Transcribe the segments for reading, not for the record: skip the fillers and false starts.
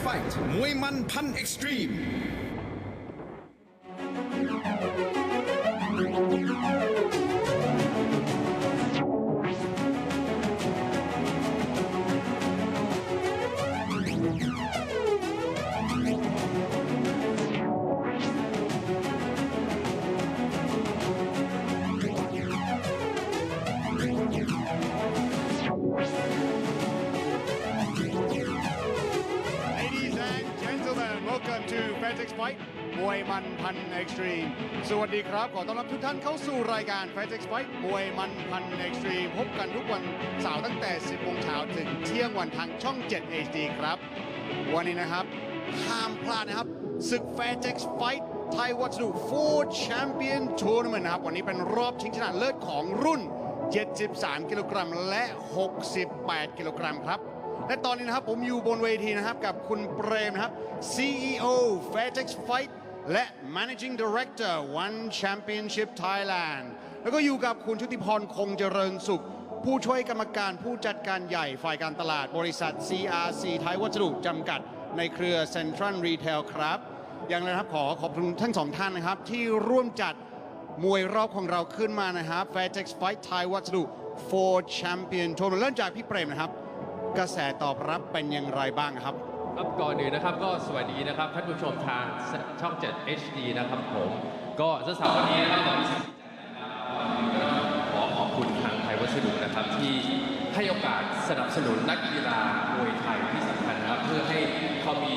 Fight มวยมันพันเอ็กซ์ตรีมWelcome to Fairtex Fight มวยมันพันเอ็กซ์ตรีมสวัสดีครับขอต้อนรับทุกท่านเข้าสู่รายการ Fairtex Fight มวยมันพันเอ็กซ์ตรีมพบกันทุกวันเสาร์ตั้งแต่ 10 โมงเช้าถึงเที่ยงวันทางช่อง 7 HD ครับวันนี้นะครับห้ามพลาดนะครับศึก Fairtex Fight ไทยวัตถุ4 Champion Tournament นะครับวันนี้เป็นรอบชิงชนะเลิศของรุ่น 73 กิโลกรัมและ 68 กิโลกรัมครับและตอนนี้นะครับผมอยู่บนเวทีนะครับกับคุณเปรมนะครับ CEO Fairtex Fight และ Managing Director One Championship Thailand แล้วก็อยู่กับคุณชุติพรคงเจริญสุขผู้ช่วยกรรมการผู้จัดการใหญ่ฝ่ายการตลาดบริษัท CRC ไทยวัสดุจำกัดในเครือ Central Retail ครับอย่างไรครับขอบคุณทั้งสองท่านนะครับที่ร่วมจัดมวยรอบของเราขึ้นมานะครับ Fairtex Fight ไทยวัสดุ4 Champion Tournament เริ่มจากพี่เปรมนะครับกระแสตอบรับเป็นอย่างไรบ้างครับครับก่อนอื่นนะครับก็สวัสดีนะครับท่านผู้ชมทางช่อง 7 HD นะครับผมก็สำหรับวันนี้นะครับขอขอบคุณทางไทยวัสดุนะครับที่ให้โอกาสสนับสนุนนักกีฬามวยไทยที่สำคัญนะครับเพื่อให้เขามี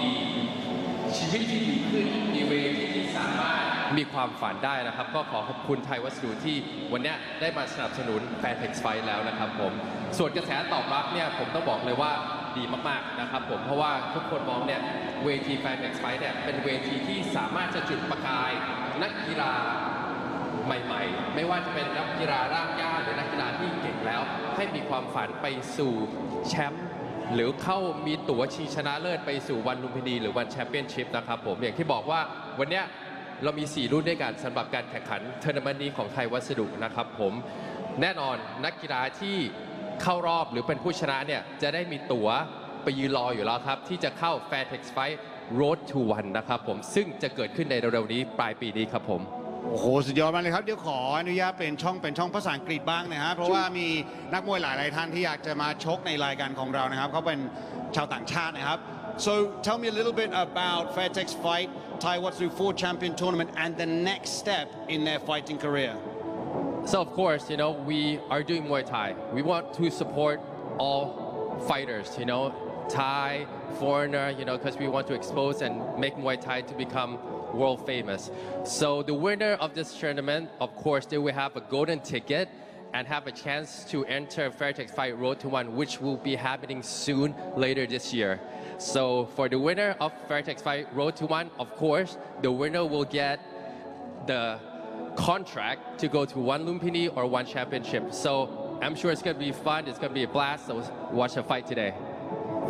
ชีวิตที่ดีขึ้นมีเวทีที่สามารถมีความฝันได้นะครับก็ขอขอบคุณไทยวัสดุที่วันนี้ได้มาสนับสนุน Fairtex Fight แล้วนะครับผมส่วนกระแสตอบรับเนี่ยผมต้องบอกเลยว่าดีมากๆนะครับผมเพราะว่าทุกคนมองเนี่ยเวที Fairtex Fight เนี่ยเป็นเวทีที่สามารถจะจุดประกายนักกีฬาใหม่ๆไม่ว่าจะเป็นนักกีฬาร่างยากหรือนักกีฬาที่เก่งแล้วให้มีความฝันไปสู่แชมป์หรือเข้ามีตั๋วชิงชนะเลิศไปสู่วันลุมพินีหรือวันแชมเปี้ยนชิพนะครับผมอย่างที่บอกว่าวันนี้เรามี4รุ่นด้วยกันสำหรับการแข่งขันทัวร์นาเมนต์นี้ของไทยวัสดุนะครับผมแน่นอนนักกีฬาที่เข้ารอบหรือเป็นผู้ชนะเนี่ยจะได้มีตั๋วไปยืนรออยู่แล้วครับที่จะเข้า Fairtex Fight Road to One นะครับผมซึ่งจะเกิดขึ้นในเร็วๆนี้ปลายปีนี้ครับผมโอ้โหสุดยอดมากเลยครับเดี๋ยวขออนุญาตเป็นช่องภาษาอังกฤษบ้างนะฮะเพราะว่ามีนักมวยหลายท่านที่อยากจะมาชกในรายการของเรานะครับเขาเป็นชาวต่างชาตินะครับ So tell me a little bit about Fairtex Fight Thai Watsu 4 Champion Tournament and the next step in their fighting career. So of course, we are doing Muay Thai. We want to support all fighters, Thai, foreigner, because we want to expose and make Muay Thai to become world famous. So the winner of this tournament, of course, they will have a golden ticket and have a chance to enter Fairtex Fight Road to One, which will be happening soon later this year. So for the winner of Fairtex Fight Road to One, of course, the winner will get the contract to go to one Lumpinee or one championship. So I'm sure it's going to be fun. It's going to be a blast. So watch the fight today.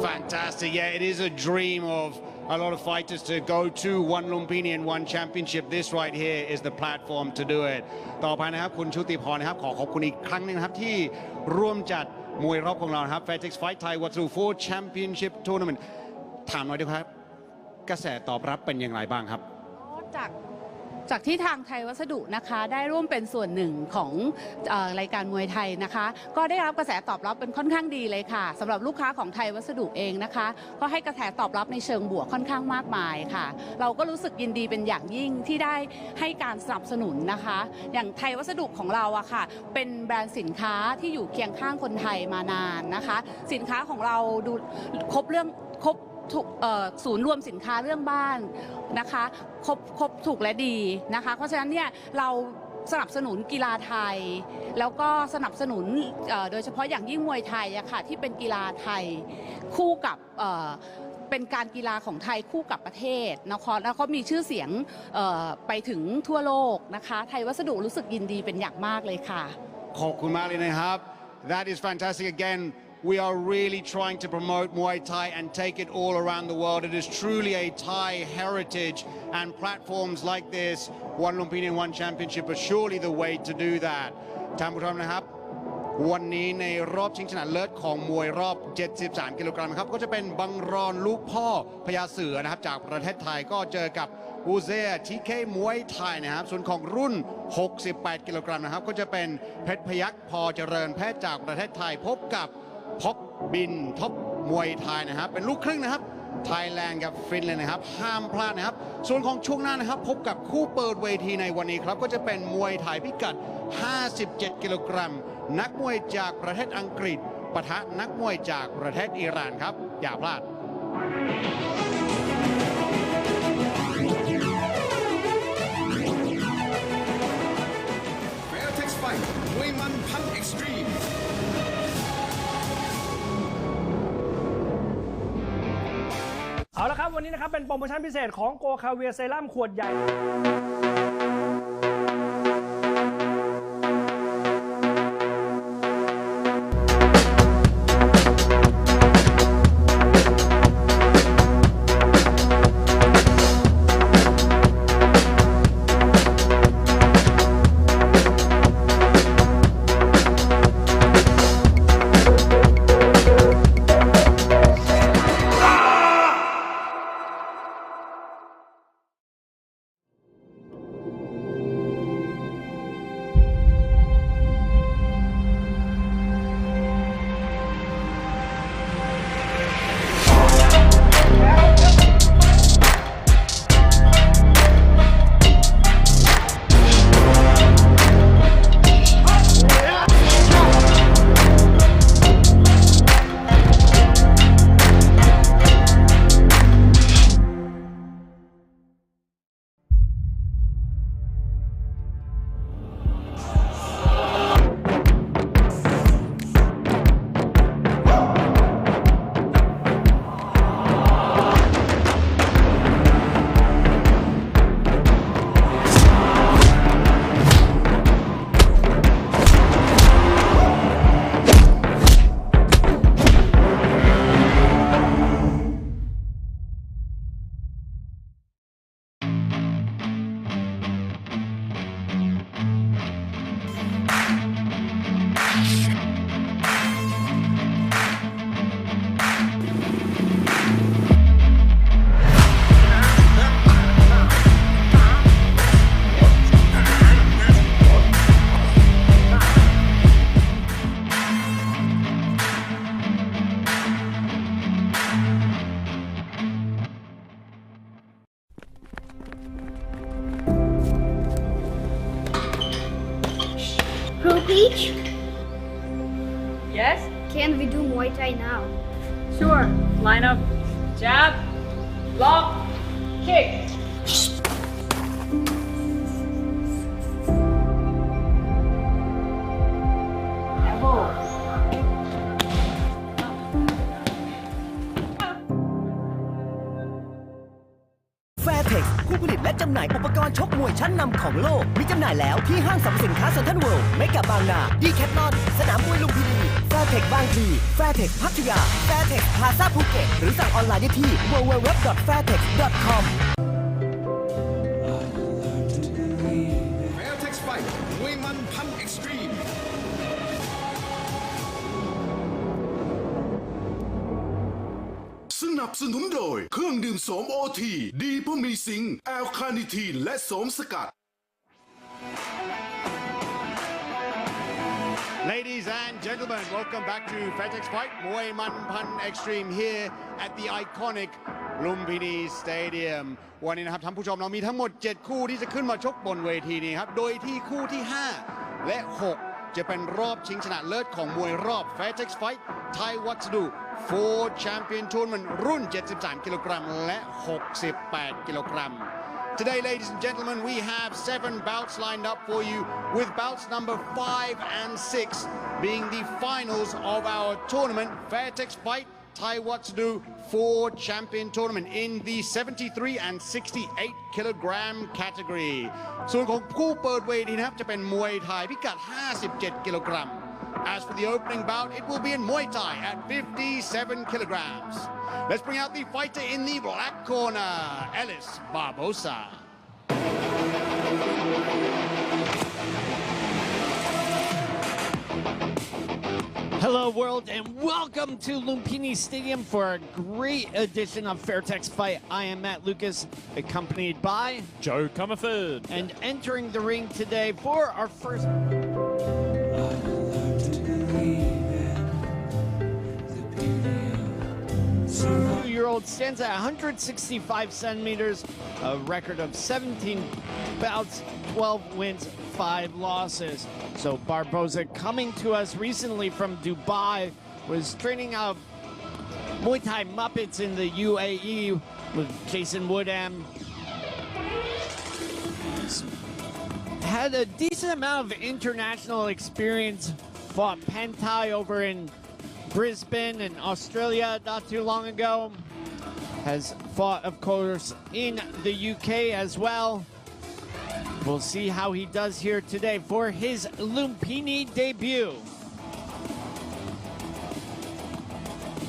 Fantastic. Yeah, it is a dream of a lot of fighters to go to one Lumpinee and one championship. This right here is the platform to do it. ต่อไปนะครับคุณชุติพรนะครับขอบคุณอีกครั้งนึงนะครับที่ร่วมจัดมวยรอบของเรานะครับ Fairtex Fight Thai Watsu 4 Championship Tournament ถามหน่อยดีครับกระแสตอบรับเป็นอย่างไรบ้างครับจากที่ทางไทยวัสดุนะคะได้ร่วมเป็นส่วนหนึ่งของรายการมวยไทยนะคะก็ได้รับกระแสตอบรับเป็นค่อนข้างดีเลยค่ะสำหรับลูกค้าของไทยวัสดุเองนะคะก็ให้กระแสตอบรับในเชิงบวกค่อนข้างมากมายค่ะเราก็รู้สึกยินดีเป็นอย่างยิ่งที่ได้ให้การสนับสนุนนะคะอย่างไทยวัสดุของเราอะค่ะเป็นแบรนด์สินค้าที่อยู่เคียงข้างคนไทยมานานนะคะสินค้าของเราดูครบศูนย์รวมสินค้าเรื่องบ้านนะคะครบถูกและดีนะคะเพราะฉะนั้นเนี่ยเราสนับสนุนกีฬาไทยแล้วก็สนับสนุนโดยเฉพาะอย่างยิ่งมวยไทยอะค่ะที่เป็นกีฬาไทยคู่กับเป็นการกีฬาของไทยคู่กับประเทศนะคะแล้วก็มีชื่อเสียงไปถึงทั่วโลกนะคะไทยวัสดุรู้สึกยินดีเป็นอย่างมากเลยค่ะขอบคุณมากเลยนะครับ That is fantastic again.We are really trying to promote Muay Thai and take it all around the world. It is truly a Thai heritage, and platforms like this, One Lumpinee and One Championship, are surely the way to do that. ท่านผู้ชมนะครับ วันนี้ในรอบชิงชนะเลิศของมวยรอบ 73 กิโลกรัมครับก็จะเป็นบังรอนลูกพ่อพญาเสือนะครับจากประเทศไทยก็เจอกับอูเซียทีเคมวยไทยนะครับส่วนของรุ่น 68 กิโลกรัมนะครับก็จะเป็นเพชรพยัคฆ์พอเจริญแพทย์จากประเทศไทยพบกับพกบินท็อปมวยไทยนะครับเป็นลูกครึ่งนะครับไทยแลนด์กับฟินแลนด์นะครับห้ามพลาดนะครับส่วนของช่วงหน้านะครับพบกับคู่เปิดเวทีในวันนี้ครับก็จะเป็นมวยไทยพิกัด 57 กิโลกรัมนักมวยจากประเทศอังกฤษปะทะนักมวยจากประเทศอิหร่านครับอย่าพลาด Fairtex Fight มวยมันพันเอ็กซ์ตรีมเอาละครับวันนี้นะครับเป็นโปรโมชั่นพิเศษของโกคาเวียเซรั่มขวดใหญ่ Peach? Yes? Can we do Muay Thai now? Sure. Line up. Jab. Block. Kick. Elbow. Fairtex ผู้ผลิตและจำหน่ายอุปกรณ์ชกมวยชั้นนำของโลกมีจำหน่ายแล้วที่ห้างสรรพสินค้าเซ็นทรัลเวิลด์เมกะบางนาดีแคทลอนสนามมวยลุมพินี Fairtex บางพลี Fairtex พัทยา Fairtex พาซาภูเก็ตหรือสั่งออนไลน์ได้ที่ www.fairtex.com Fairtex Fight มวยมันพันเอ็กซ์ตรีมสนับสนุนโดยเครื่องดื่มโสมโอทีดีเพราะมีซิงค์แอลคาเนิทีนและโสมสกัด Ladies and gentlemen, welcome back to Fairtex Fight Muay Man Pan Extreme here at the iconic Lumpinee Stadium วันนี้นะครับท่านผู้ชมเรามีทั้งหมด 7 คู่ที่จะขึ้นมาชกบนเวทีนี้ครับโดยที่คู่ที่ 5 และ 6 จะเป็นรอบชิงชนะเลิศของมวยรอบ Fairtex Fight Thai Watsadu 4 Champion Tournament รุ่น 73 กิโลกรัมและ 68 กิโลกรัม Today, ladies and gentlemen, we have 7 bouts lined up for you, with bouts number 5 and 6 being the finals of our tournament, Fairtex Fight Thai Watsadu 4 Champion Tournament in the 73 and 68 kilogram category. ส่วนของคู่เปิดเวทีนะครับจะเป็นมวยไทยพิกัด 57 กิโลกรัม As for the opening bout, it will be in Muay Thai at 57 kilograms. Let's bring out the fighter in the black corner, Ellis Barbosa. Hello world and welcome to Lumpinee Stadium for a great edition of Fairtex Fight. I am Matt Lucas, accompanied by Joe Comerford. And entering the ring today for our first 2-year-old stands at 165 centimeters, a record of 17 bouts, 12 wins, 5 losses. So Barbosa, coming to us recently from Dubai, was training out Muay Thai Muppets in the UAE with Jason Woodham. Had a decent amount of international experience, fought Pen Thai over in Brisbane in Australia not too long ago. Has fought, of course, in the UK as well. We'll see how he does here today for his Lumpinee debut.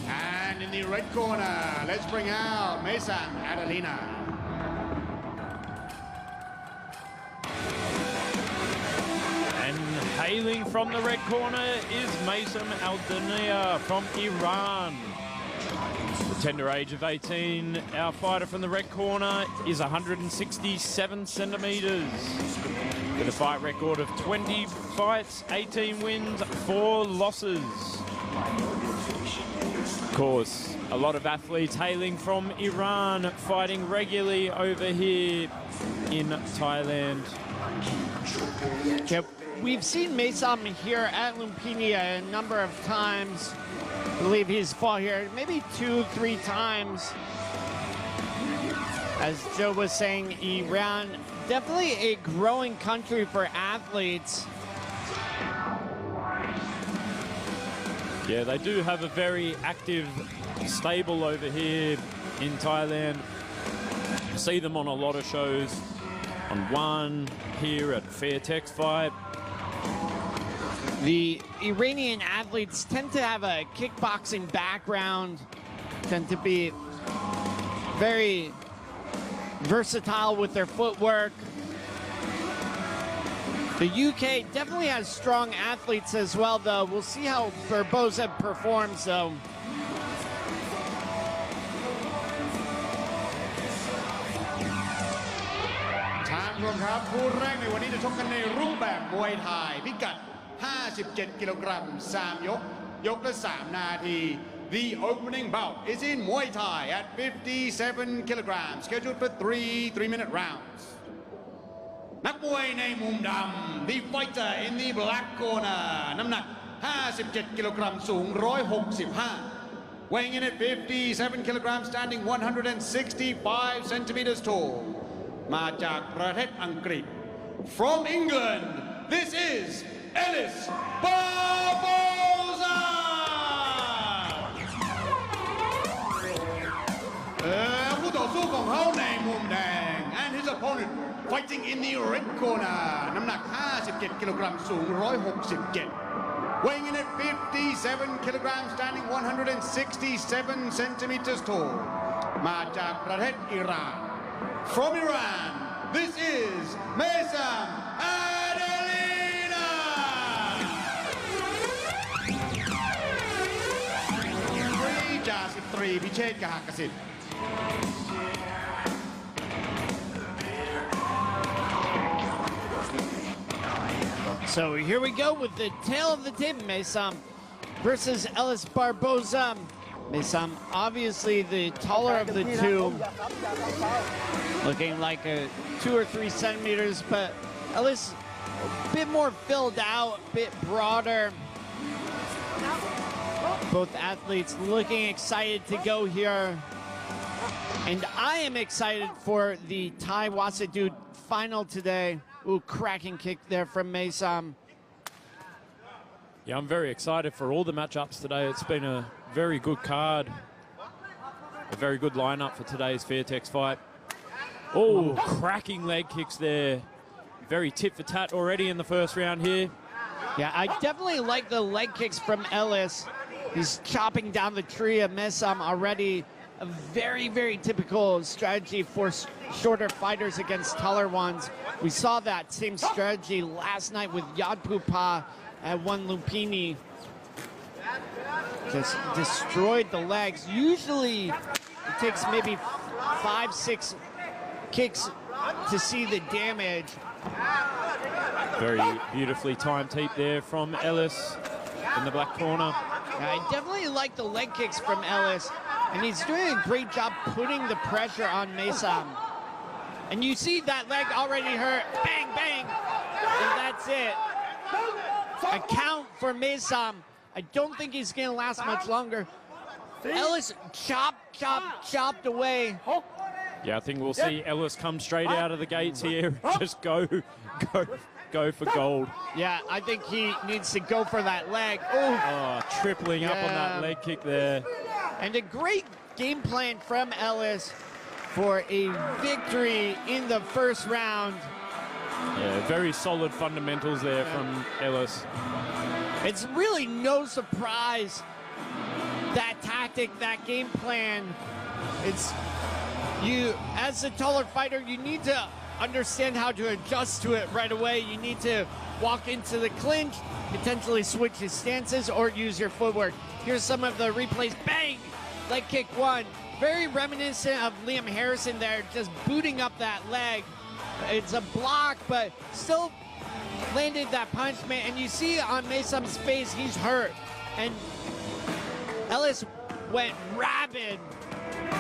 And in the red corner, let's bring out Mason Adelina. And hailing from the red corner is Mason Adelina from Iran. The tender age of 18, our fighter from the red corner is 167 centimeters. With a fight record of 20 fights, 18 wins, 4 losses. Of course, a lot of athletes hailing from Iran, fighting regularly over here in Thailand. Yep. We've seen Mason here at Lumpinee a number of times. I believe he's fought here maybe 2-3 times. As Joe was saying, Iran, definitely a growing country for athletes. Yeah, they do have a very active stable over here in Thailand. You see them on a lot of shows. On one here at Fairtex Fight. The Iranian athletes tend to have a kickboxing background, tend to be very versatile with their footwork. The UK definitely has strong athletes as well, though. We'll see how Barbosa performs, though. Time from ครับคู่แรกในวันนี้จะชกกันในรูปแบบมวยไทยพิกัด 57 กิโลกรัม 3 ยก ยกละ 3 นาที The opening bout is in Muay Thai at 57 kilograms, scheduled for 3 3-minute rounds. นักมวยในมุมดำ The fighter in the black corner น้ำหนัก 57 กิโลกรัม สูง 165 weighing in at 57 kilograms, standing 165 centimeters tall มาจากประเทศอังกฤษ From England, this is Ellis Barbosa! ผู้ต่อสู้ของเขาในมุมแดง and his opponent fighting in the red corner น้ำหนัก 57 กิโลกรัม สูง 167 weighing in at 57 kilograms, standing 167 centimeters tall มาจากประเทศอิหร่าน From Iran, this is Mason Adelina!จ่าสิบตรีพิเชษฐ์กหกสิทธิ์ So here we go with the tail of the tape, Mason versus Ellis Barbosa. Mason, obviously the taller of the two, looking like a 2 or 3 centimeters, but Ellis a bit more filled out, a bit broader. Both athletes looking excited to go here. And I am excited for the Thai Wasadu final today. Ooh, cracking kick there from Mason. Yeah, I'm very excited for all the matchups today. It's been a very good card. A very good lineup for today's Fairtex fight. Oh, cracking leg kicks there. Very tit for tat already in the first round here. Yeah, I definitely like the leg kicks from Ellis. He's chopping down the tree of Mason already. A very, very typical strategy for shorter fighters against taller ones. We saw that same strategy last night with Yadpupa at one Lumpinee. just destroyed the legs. Usually it takes maybe 5-6 kicks to see the damage. Very beautifully timed heap there from Ellis in the black corner. I definitely like the leg kicks from Ellis, and he's doing a great job putting the pressure on Mesam. And you see that leg already hurt. Bang, bang, and that's it. A count for Mesam. I don't think he's gonna last much longer. Ellis chopped away. Yeah, I think we'll see Ellis come straight out of the gates here. Just go for gold. Yeah, I think he needs to go for that leg. Oh, tripling up on that leg kick there. And a great game plan from Ellis for a victory in the first round. Yeah, very solid fundamentals there from Ellis. It's really no surprise, that tactic, that game plan. It's you, as a taller fighter, you need to understand how to adjust to it right away. You need to walk into the clinch, potentially switch his stances, or use your footwork. Here's some of the replays. Bang! Leg kick one. Very reminiscent of Liam Harrison there, just booting up that leg. It's a block, but still landed that punch, man. And you see on Mesam's face, he's hurt. And Ellis went rabid,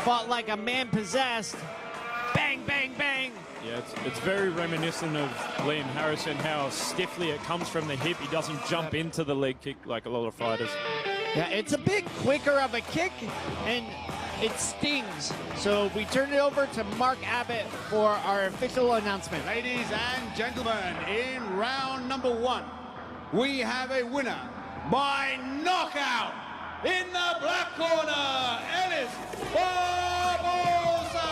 fought like a man possessed. Bang, bang, bang. Yeah, it's very reminiscent of Liam Harrison, how stiffly it comes from the hip. He doesn't jump into the leg kick like a lot of fighters. Yeah, it's a bit quicker of a kick, and it stings. So we turn it over to Mark Abbott for our official announcement. Ladies and gentlemen, in round number 1, we have a winner by knockout in the black corner, Ellis Barbosa.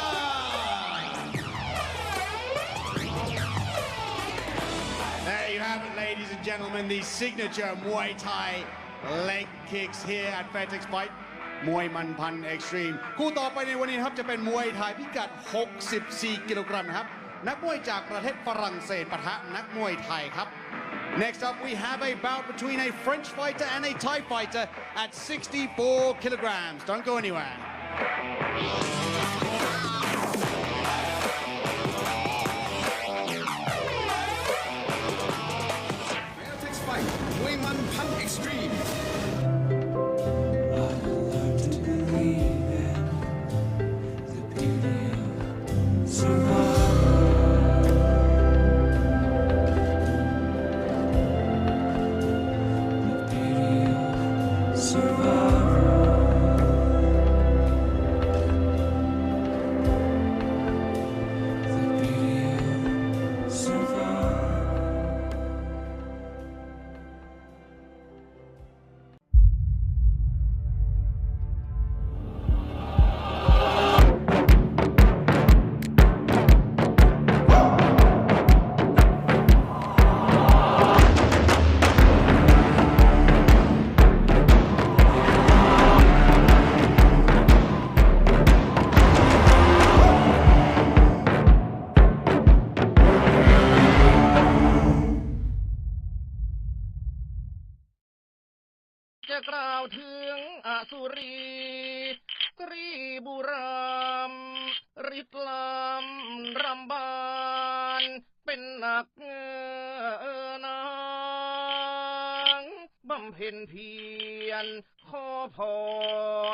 There you have it, ladies and gentlemen, the signature Muay Thai leg kicks here at Fairtex Fight มวยมันพันเอ็กซ์ตรีมคู่ต่อไปในวันนี้นะครับจะเป็นมวยไทยพิกัด 64 กิโลกรัมนะครับนักมวยจากประเทศฝรั่งเศสปะทะนักมวยไทยครับ Next up we have a bout between a French fighter and a Thai fighter at 64 kilograms. Don't go anywhere. Fairtex Fight มวยมันพันเอ็กซ์ตรีมจะกล่าวถึงอสุรีตรีบุรามริตลามรำบานเป็นนักนางบำเพ็ญเพียรขอพ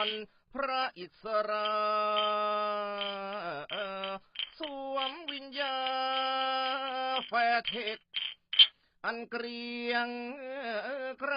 รพระอิสราสวมวิญญาแฟเทคอันเกรียงไกร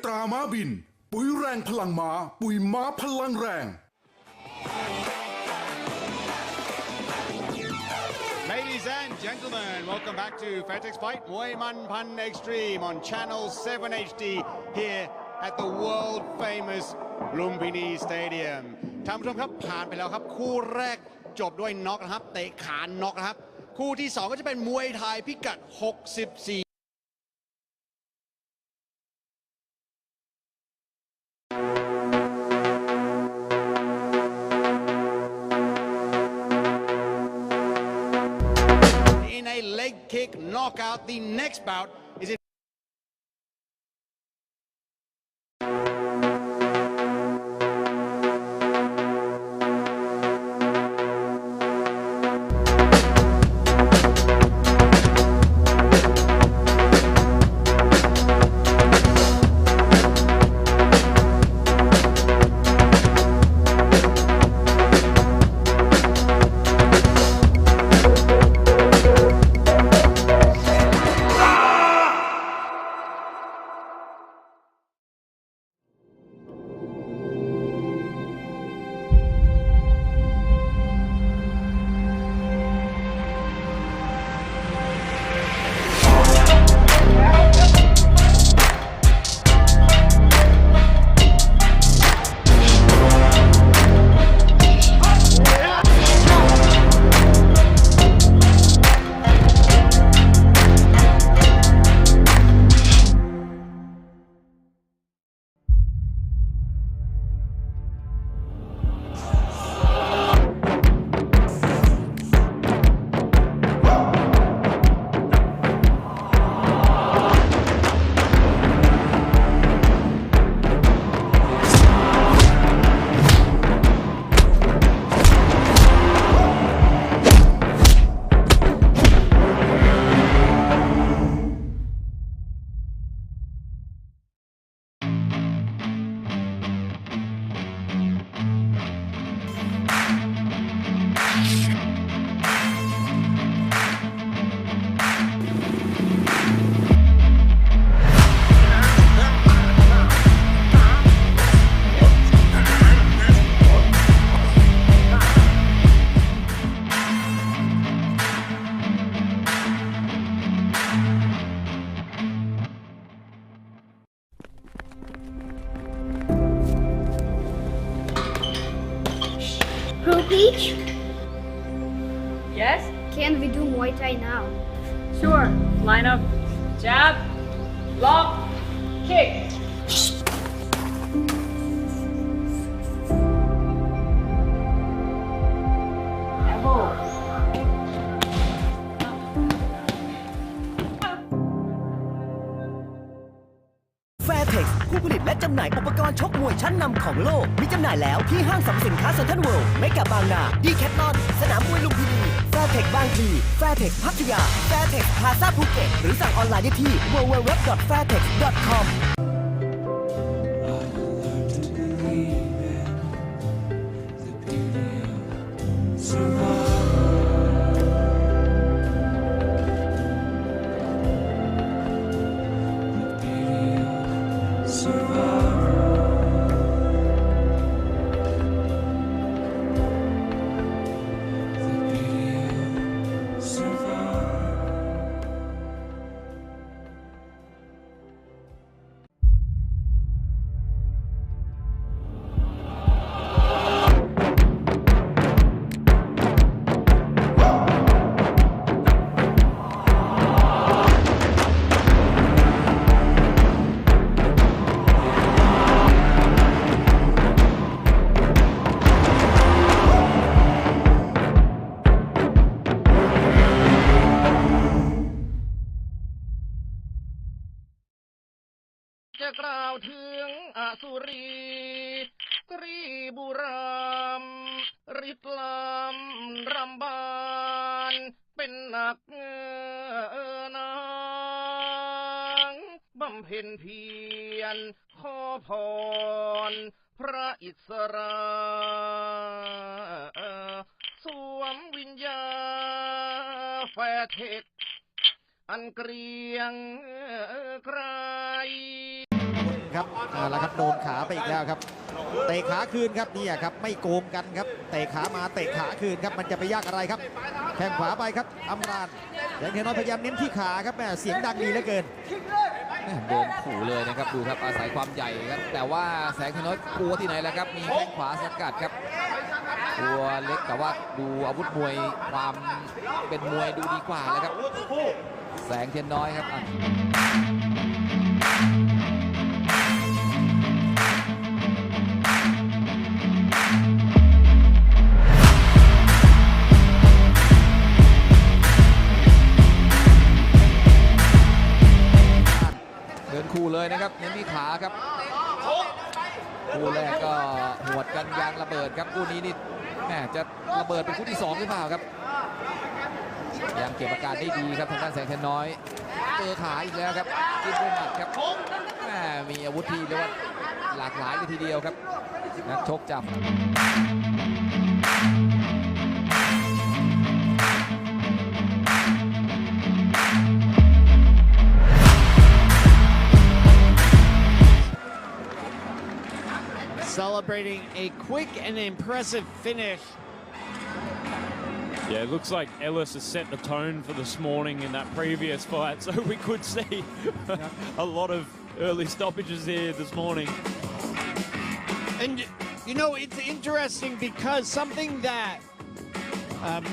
ตราม้าบินปุ๋ยแรงพลังม้าปุ๋ยม้าพลังแรง Ladies and gentlemen, welcome back to Fairtex Fight มวยมันพัน Extreme on channel 7 HD here at the world famous Lumpinee Stadium ท่านผู้ชมครับผ่านไปแล้วครับคู่แรกจบด้วยน็อกนะครับเตะขาน็อกนะครับคู่ที่2ก็จะเป็นมวยไทยพิกัด64leg kick knockout. The next bout is in Peach? Yes? Can we do Muay Thai now? Sure. Line up. Jab. Block. Kick. Elbow. Fairtex ผู้ผลิตและจำหน่ายอุปกรณ์ชกมวยชั้นนำของโลกมีจำหน่ายแล้วที่ห้างสรรพสินค้าเซ็นทรัลเวิลด์เมกะบางนาดีแคทลอนสนามมวยลุมพินี Fairtex บางพลี Fairtex พัทยา Fairtex พาซาภูเก็ตหรือสั่งออนไลน์ได้ที่ www.fairtex.comจะกล่าวถึงอสุรีตรีบุรามริตลามรำบานเป็นหนักนางบำเพ็ญเพียรขอพรพระอิสราสวมวิญญาแฟเทคอันเกรียงไกรครับแล้วครับโดนขาไปอีกแล้วครับเตะขาคืนครับนี่ครับไม่โกงกันครับเตะขามาเตะขาคืนครับมันจะไปยากอะไรครับแข้งขวาไปครับอำราญแดงเทน้อยพยายามเน้นที่ขาครับแม่เสียงดังดีเหลือเกิน เดินขู่เลยนะครับดูครับอาศัยความใหญ่ครับแต่ว่าแสงเทน้อยกลัวที่ไหนแล้วครับมีแข้งขวาสกัดครับตัวเล็กแต่ว่าดูอาวุธมวยความเป็นมวยดูดีกว่าแล้วครับแสงเทียนน้อยครับเดินคู่เลยนะครับเน้นที่ขาครับคู่แรกก็หวดกันยางระเบิดครับคู่นี้นี่แหมจะระเบิดเป็นคู่ที่2หรือเปล่าครับยังเก็บอาการได้ดีครับทางด้านแสงเทียนน้อยเจอขาอีกแล้วครับจิ้มด้วยหมัดครับแหมมีอาวุธที่เรียกว่าหลากหลายเลยทีเดียวครับนักชกจับcelebrating a quick and impressive finish. Yeah, it looks like Ellis has set the tone for this morning in that previous fight, so we could see a lot of early stoppages here this morning. And, you know, it's interesting because something that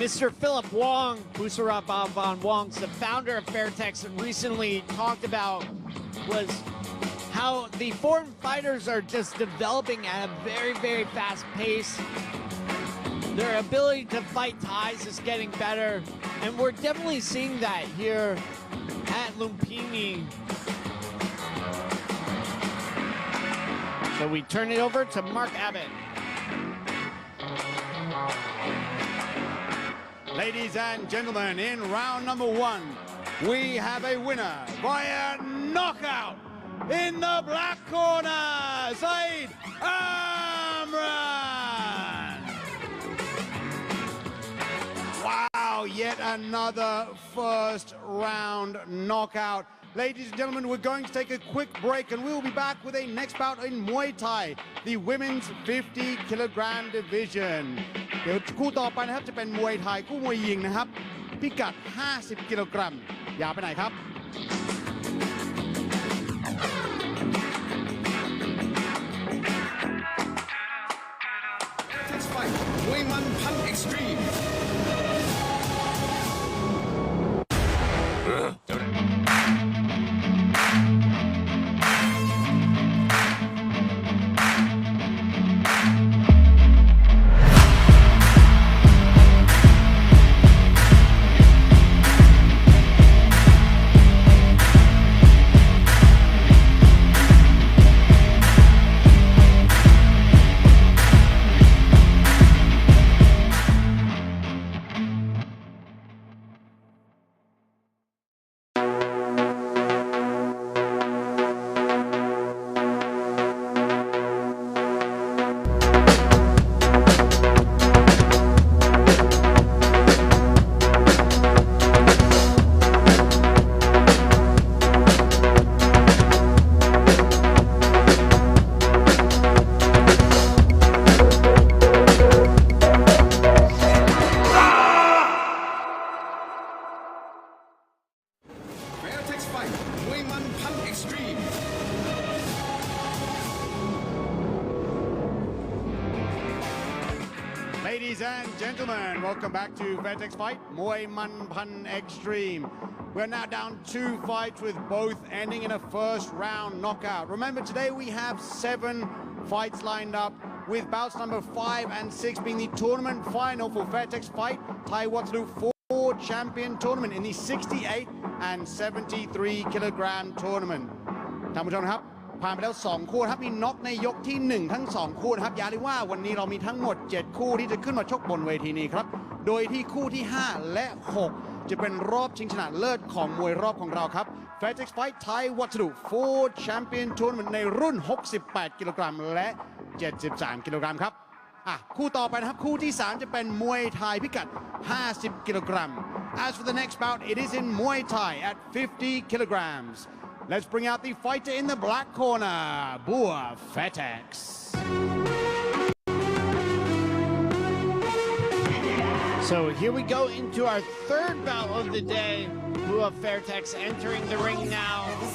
Mr. Philip Wong, Busarat Van Wong, the founder of Fairtex, recently talked about was how the foreign fighters are just developing at a very, very fast pace. Their ability to fight ties is getting better, and we're definitely seeing that here at Lumpinee. So we turn it over to Mark Abbott. Ladies and gentlemen, in round number 1, we have a winner via knockout. In the black corner, Saeed Amran. Wow, yet another first round knockout. Ladies and gentlemen, we're going to take a quick break and we'll be back with a next bout in Muay Thai, the women's 50 kilogram division. เดี๋ยวคู่ต่อไปนะครับจะเป็นมวยไทยคู่มวยหญิงนะครับพิกัด50กิโลกรัมอย่าไปไหนครับมวยมันพันเอ็กซ์ตรีม Fairtex Fight มวยมันพันเอ็กซ์ตรีม Ladies and gentlemen, welcome back to Fairtex Fight, Muay Man Pan Extreme. We're now down 2 fights with both ending in a first round knockout. Remember, today we have 7 fights lined up with bouts number 5 and 6 being the tournament final for Fairtex Fight Thai Waterloo 4 Champion Tournament in the 68 and 73 kilogram tournament. ท่านผู้ชมครับผ่านไปแล้ว2คู่ครับมีน็อกในยกที่1ทั้ง2คู่นะครับอย่าลืมว่าวันนี้เรามีทั้งหมด7คู่ที่จะขึ้นมาชกบนเวทีนี้ครับโดยที่คู่ที่5และ6จะเป็นรอบชิงชนะเลิศของมวยรอบของเราครับ Fairtex Fight Thai Waterloo 4 Champion Tournament ในรุ่น68กิโลกรัมและ73กิโลกรัมครับคู่ต่อไปนะครับคู่ที่3จะเป็นมวยไทยพิกัด50กิโลกรัม As for the next bout it is in Muay Thai at 50 kilograms. Let's bring out the fighter in the black corner, Bua Fairtex. So here we go into our third bout of the day. Bua Fairtex entering the ring now. The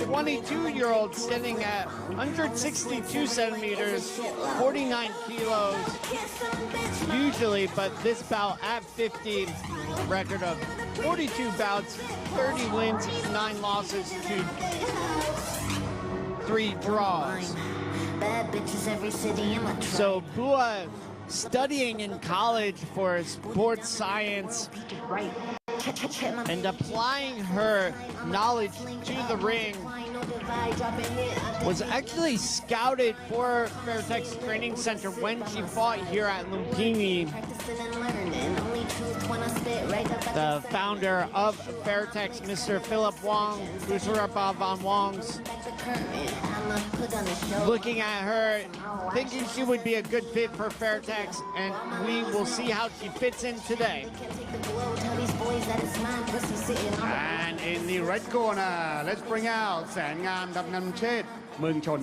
22-year-old standing at 162 centimeters, 49 kilos usually, but this bout at 50, record of 42 bouts, 30 wins, 9 losses to 3 draws. So Bua studying in college for sports science and applying her knowledge to the ring, was actually scouted for Fairtex Training Center when she fought here at Lumpinee. The founder of Fairtex, Mr. Philip Wong, Busarapa Van Wong's, looking at her, thinking she would be a good fit for Fairtex, and we will see how she fits in today. And in the red corner, let's bring out แสนงามดำนำเชษฐ์เมืองชน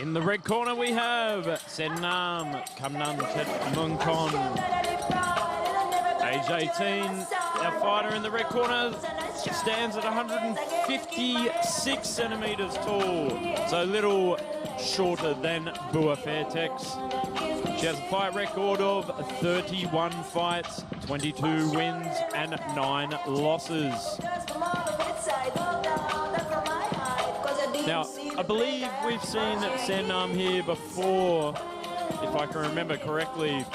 In the red corner we have Sennam Kamnam Chet Mungkon. Age 18, our fighter in the red corner stands at 156 centimeters tall, so a little shorter than Bua Fairtex. She has a fight record of 31 fights, 22 wins and 9 losses. Now, I believe we've seen Sennam here before, if I can remember correctly.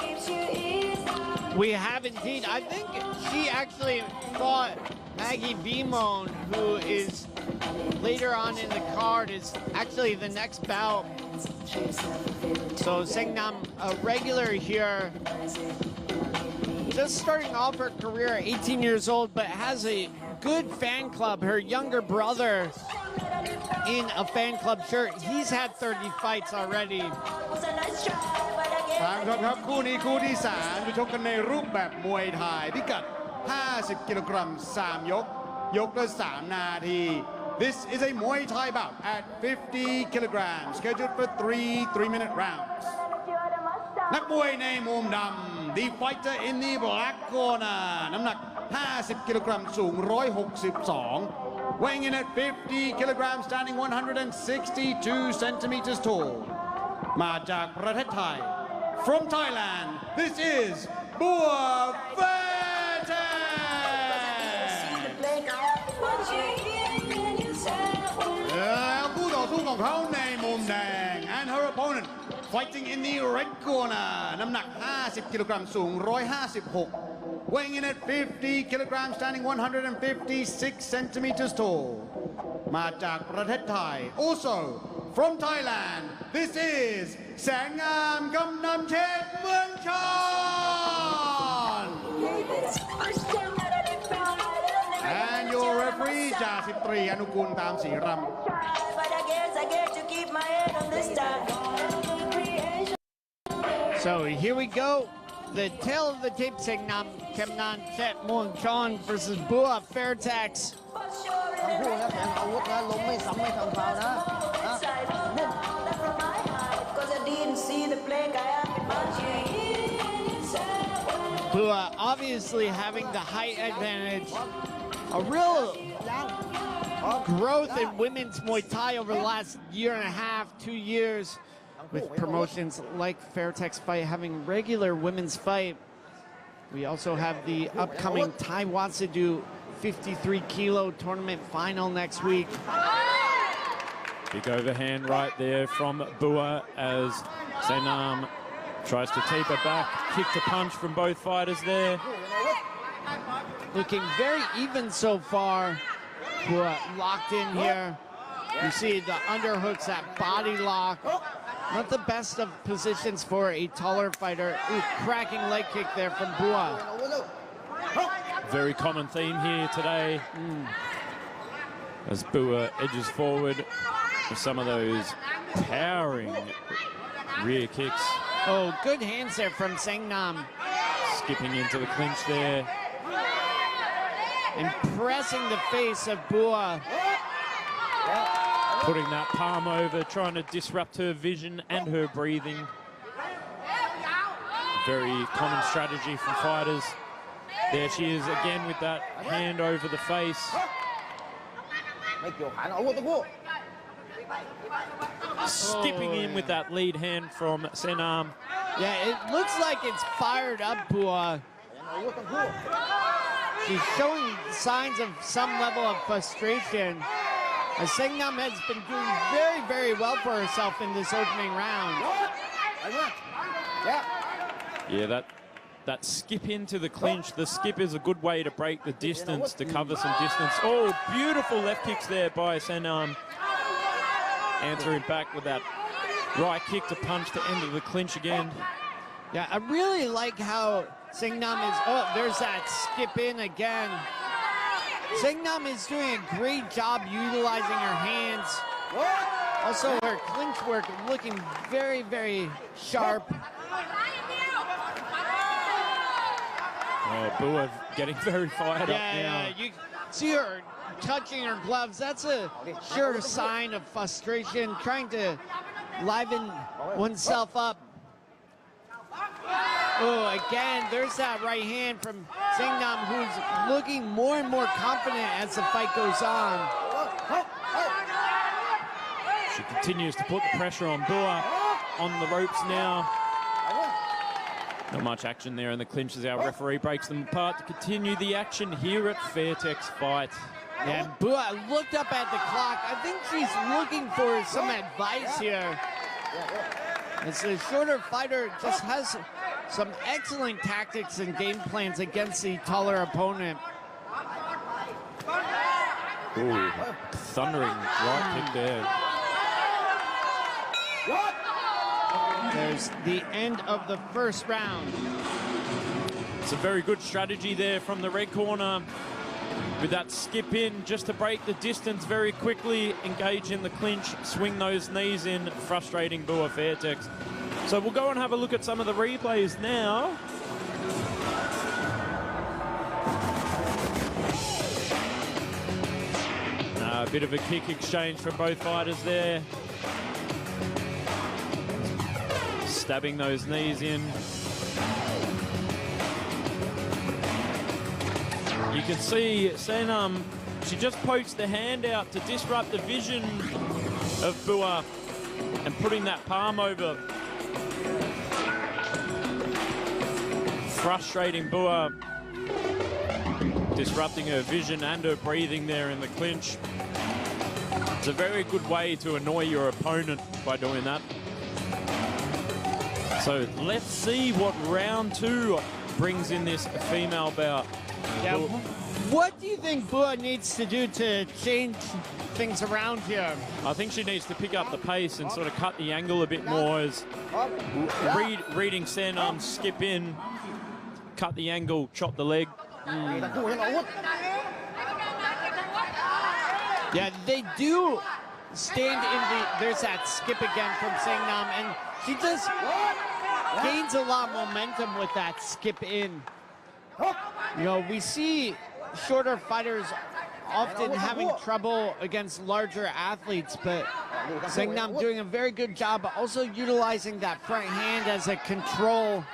We have indeed. I think she actually fought Maggie Vimon, who is later on in the card, is actually the next bout. So Sennam, a regular here, just starting off her career at 18 years old, but has a good fan club. Her younger brother in a fan club shirt. He's had 30 fights already. ทางชมครับคู่นี้คู่ที่3จะชกกันในรูปแบบมวยไทยพิกัด 50 กิโลกรัม 3 ยก ยกละ 3 นาที This is a Muay Thai bout at 50 kilograms, scheduled for 3-minute rounds. นักมวยในมุมดำ The fighter in the black corner น้ำหนัก 50 กิโลกรัม สูง 162 weighing in at 50 kilograms, standing 162 centimeters tall มาจากประเทศไทย From Thailand, this is Bua Fairtex. แล้วคู่ต่อสู้ของเขาในมุมแดง and her opponent fighting in the red corner น้ำหนัก 50 กิโลกรัม สูง 156 weighing in at 50 kilograms, standing 156 centimeters tall มาจากประเทศไทย Also from Thailand, this is แสนงามกำนำเชษฐ์เมืองชน And your referee จ่าสิบตรีอนุกูลตามศรีรำ So here we go. The tail of the tape, Sennam Kamnan Chet Mungkon versus Bua Fairtex. ทั้งคู่ครับแข่งอาวุธนะล้มไม่ซ้ำไม่ทำฟาวล์นะ Bua obviously having the height advantage. A real growth in women's Muay Thai over the last year and a half, 2 years, with promotions like Fairtex Fight having regular women's fight. We also have the upcoming Thai Watsadu 53 kilo tournament final next week. Big overhand right there from Bua as Sennam tries to keep her back. Kick to punch from both fighters there. Looking very even so far. Bua locked in here. You see the underhooks, that body lock. Not the best of positions for a taller fighter. Ooh, cracking leg kick there from Bua. Very common theme here today. As Bua edges forward with some of those towering rear kicks. Oh, good hands there from Sennam. Skipping into the clinch there. and pressing the face of Bua. Putting that palm over, trying to disrupt her vision and her breathing. Very common strategy from fighters. There she is again with that hand over the face. Skipping in with that lead hand from Senam. Yeah, it looks like it's fired up, Bua. She's showing signs of some level of frustration. Senam has been doing very, very well for herself in this opening round. Yeah, that skip into the clinch. The skip is a good way to break the distance, to cover some distance. Oh, beautiful left kicks there by Senam. Answering back with that right kick to punch to end of the clinch again. Yeah, I really like how Senam is... Oh, there's that skip in again. Senam is doing a great job utilizing her hands. Also, her clinch work looking very, very sharp. Oh, Bua getting very fired up now. Yeah, you see her touching her gloves. That's a sure sign of frustration, trying to liven oneself up. Oh, again, there's that right hand from Senam, who's looking more and more confident as the fight goes on. She continues to put the pressure on Bua on the ropes now. Not much action there in the clinch as our referee breaks them apart to continue the action here at Fairtex Fight. And Bua looked up at the clock. I think she's looking for some advice here. As the shorter fighter just has some excellent tactics and game plans against the taller opponent. Ooh, thundering right kick there. There's the end of the first round. It's a very good strategy there from the red corner with that skip in just to break the distance very quickly, engage in the clinch, swing those knees in, frustrating Bua Fairtex. So we'll go and have a look at some of the replays now. A bit of a kick exchange from both fighters there. Stabbing those knees in. You can see Senam, she just pokes the hand out to disrupt the vision of Bua and putting that palm over. Frustrating Bua, disrupting her vision and her breathing there in the clinch. It's a very good way to annoy your opponent by doing that. So let's see what round two brings in this female bout. Yeah, what do you think Bua needs to do to change things around here? I think she needs to pick up the pace and sort of cut the angle a bit more as reading Senam skip in, cut the angle, chop the leg. Yeah, they do stand in the... There's that skip again from Senam, and she just gains a lot of momentum with that skip in. You know, we see shorter fighters often having trouble against larger athletes, but Senam doing a very good job also utilizing that front hand as a control.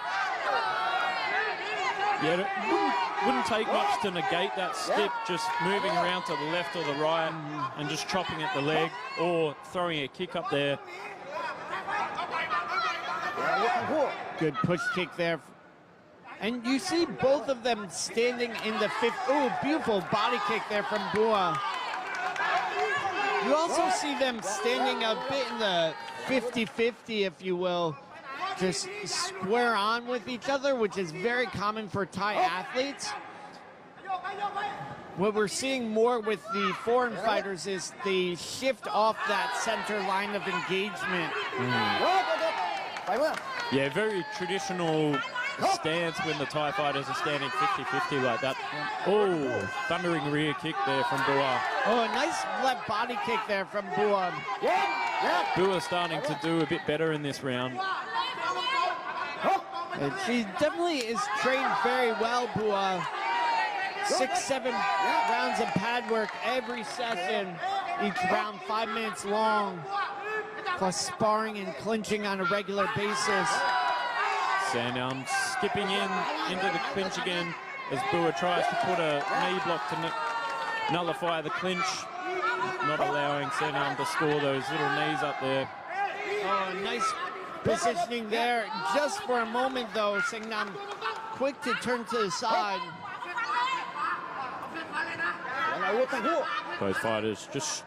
Yeah, it wouldn't take much to negate that skip, just moving around to the left or the right and just chopping at the leg or throwing a kick up there. Good push kick there. And you see both of them standing in the fifth. Oh, beautiful body kick there from Bua. You also see them standing a bit in the 50-50, if you will. Just square on with each other, which is very common for Thai athletes. What we're seeing more with the foreign fighters is the shift off that center line of engagement. Yeah, very traditional stance when the Thai fighters are standing 50-50 like that. Oh, thundering rear kick there from Bua. Oh, a nice left body kick there from Bua. Bua starting to do a bit better in this round. And she definitely is trained very well, Bua. 6-7 rounds of pad work every session, each round 5 minutes long, plus sparring and clinching on a regular basis. Sanam skipping into the clinch again as Bua tries to put a knee block to nullify the clinch, not allowing Sanam to score those little knees up there. Oh, nice positioning there. Just for a moment, though, Sanam quick to turn to the side. Both fighters just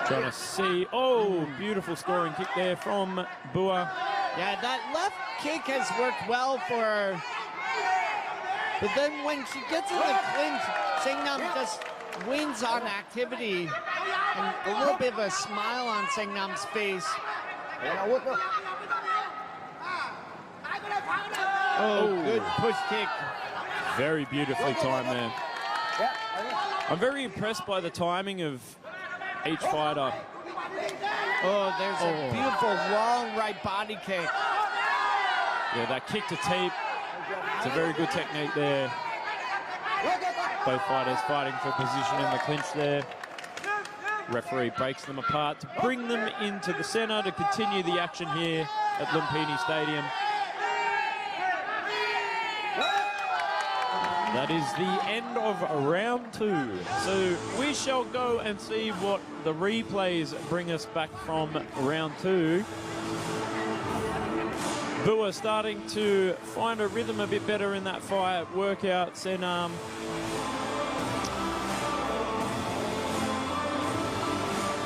trying to see. Oh, beautiful scoring kick there from Bua. Yeah, that left kick has worked well for her. But then when she gets in the clinch, Sangnam just wins on activity. And a little bit of a smile on Sangnam's face. Oh, good push kick. Very beautifully timed there. I'm very impressed by the timing of each fighter. Oh, there's a beautiful long right body kick. Yeah, that kick to tape. It's a very good technique there. Both fighters fighting for position in the clinch there. Referee breaks them apart to bring them into the center to continue the action here at Lumpinee Stadium. That is the end of round 2. So we shall go and see what the replays bring us back from round 2. Bua starting to find a rhythm a bit better in that fight. Workout, Sanam.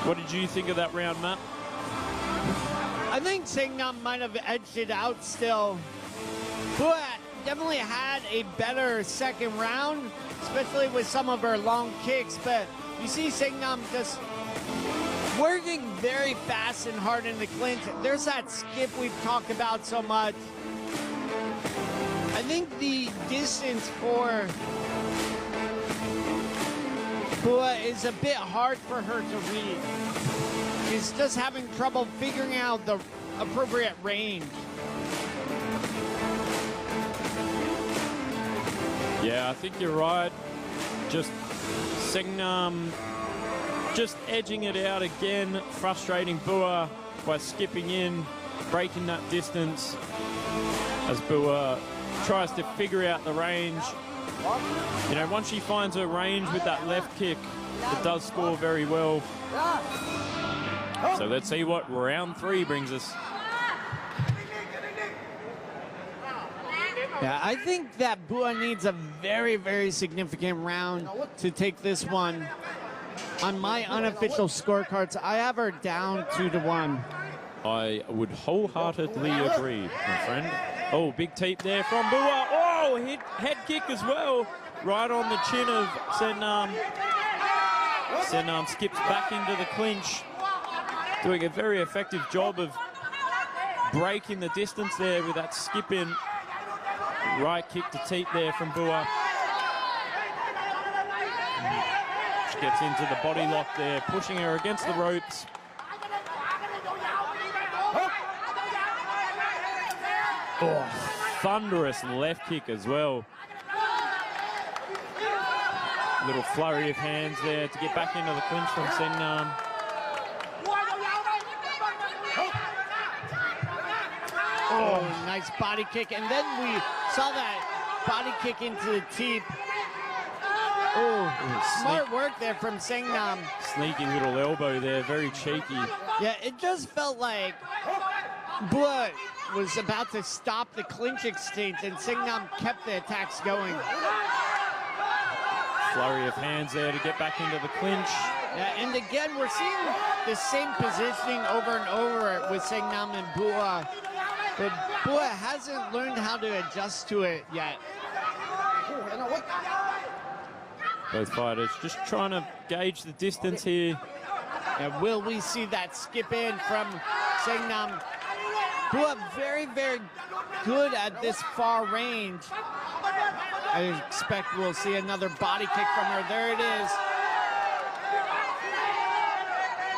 What did you think of that round, Matt? I think Sangnam might have edged it out still. Bua definitely had a better second round, especially with some of her long kicks, but you see Sangnam just working very fast and hard in the clinch. There's that skip we've talked about so much. I think the distance for Bua is a bit hard for her to read. She's just having trouble figuring out the appropriate range. Yeah, I think you're right. Just Sangnam just edging it out again, frustrating Bua by skipping in, breaking that distance as Bua tries to figure out the range. You know, once she finds her range with that left kick, it does score very well. So let's see what round 3 brings us. Yeah, I think that Bua needs a very, very significant round to take this one. On my unofficial scorecards, I have her down 2-1. I would wholeheartedly agree, my friend. Oh, big teep there from Bua. Oh, head kick as well. Right on the chin of Sanam. Sanam skips back into the clinch. Doing a very effective job of breaking the distance there with that skip in. Right kick to teep there from Bua. She gets into the body lock there, pushing her against the ropes. Oh, thunderous left kick as well. Little flurry of hands there to get back into the clinch from Sanam. Oh, nice body kick. And then we saw that body kick into the teep. Oh, smart work there from Sangnam. Sneaky little elbow there, very cheeky. Yeah, it just felt like Bua was about to stop the clinch exchange, and Sangnam kept the attacks going. Flurry of hands there to get back into the clinch. Yeah, and again, we're seeing the same positioning over and over with Sangnam and Bua. But Bua hasn't learned how to adjust to it yet. Both fighters just trying to gauge the distance here. And will we see that skip in from Sangnam? Bua very, very good at this far range. I expect we'll see another body kick from her. There it is.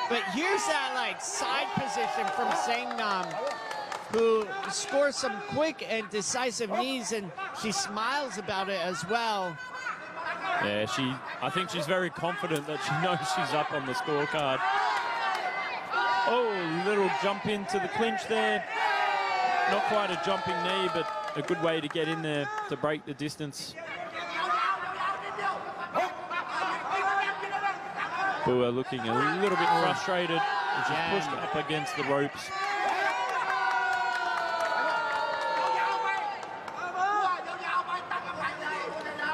But here's that like side position from Sangnam, who scores some quick and decisive knees, and she smiles about it as well. Yeah, I think she's very confident that she knows she's up on the scorecard. Oh, little jump into the clinch there. Not quite a jumping knee, but a good way to get in there to break the distance. Bua looking a little bit frustrated as she's pushed up against the ropes.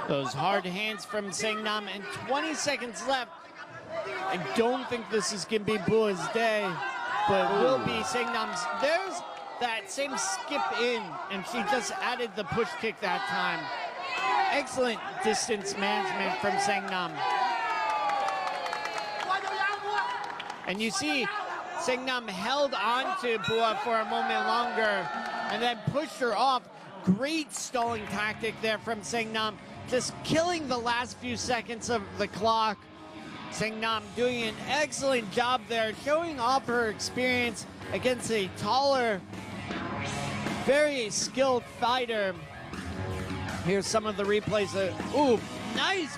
Those hard hands from Sangnam, and 20 seconds left. I don't think this is going to be Bua's day, but will be Sangnam's. There's that same skip in, and she just added the push kick that time. Excellent distance management from Sangnam. And you see Sangnam held on to Bua for a moment longer and then pushed her off. Great stalling tactic there from Sangnam, just killing the last few seconds of the clock. Sangnam doing an excellent job there, showing off her experience against a taller, very skilled fighter. Here's some of the replays. Ooh, nice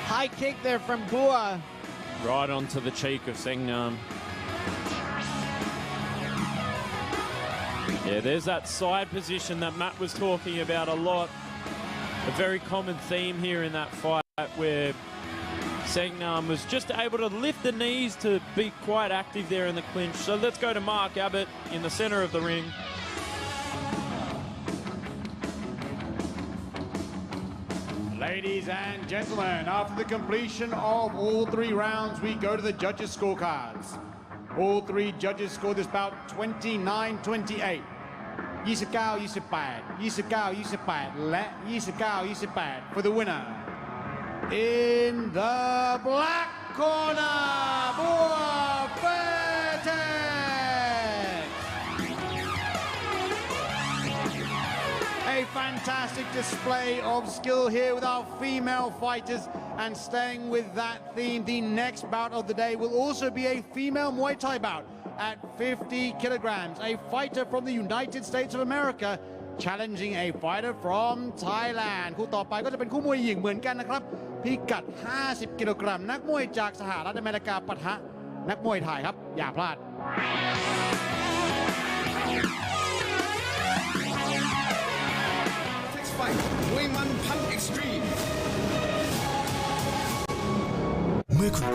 high kick there from Bua. Right onto the cheek of Sangnam. Yeah, there's that side position that Matt was talking about a lot. A very common theme here in that fight where Sangnam was just able to lift the knees to be quite active there in the clinch. So let's go to Mark Abbott in the center of the ring. Ladies and gentlemen, after the completion of all 3 rounds, we go to the judges' scorecards. All 3 judges scored this bout 29-28. 29-28, 29-28 และ 29-28 for the winner. In the black corner, Bua Fairtex. A fantastic display of skill here with our female fighters, and staying with that theme, the next bout of the day will also be a female Muay Thai bout at 50 kilograms. A fighter from the United States of America challenging a fighter from Thailand. คู่ต่อไปก็จะเป็นคู่มวยหญิงเหมือนกันนะครับพิกัด 50 กิโลกรัมนักมวยจากสหรัฐอเมริกาปะทะนักมวยไทยครับอย่าพลาด Fight มวยมันพัน Extreme เมื่อคุณ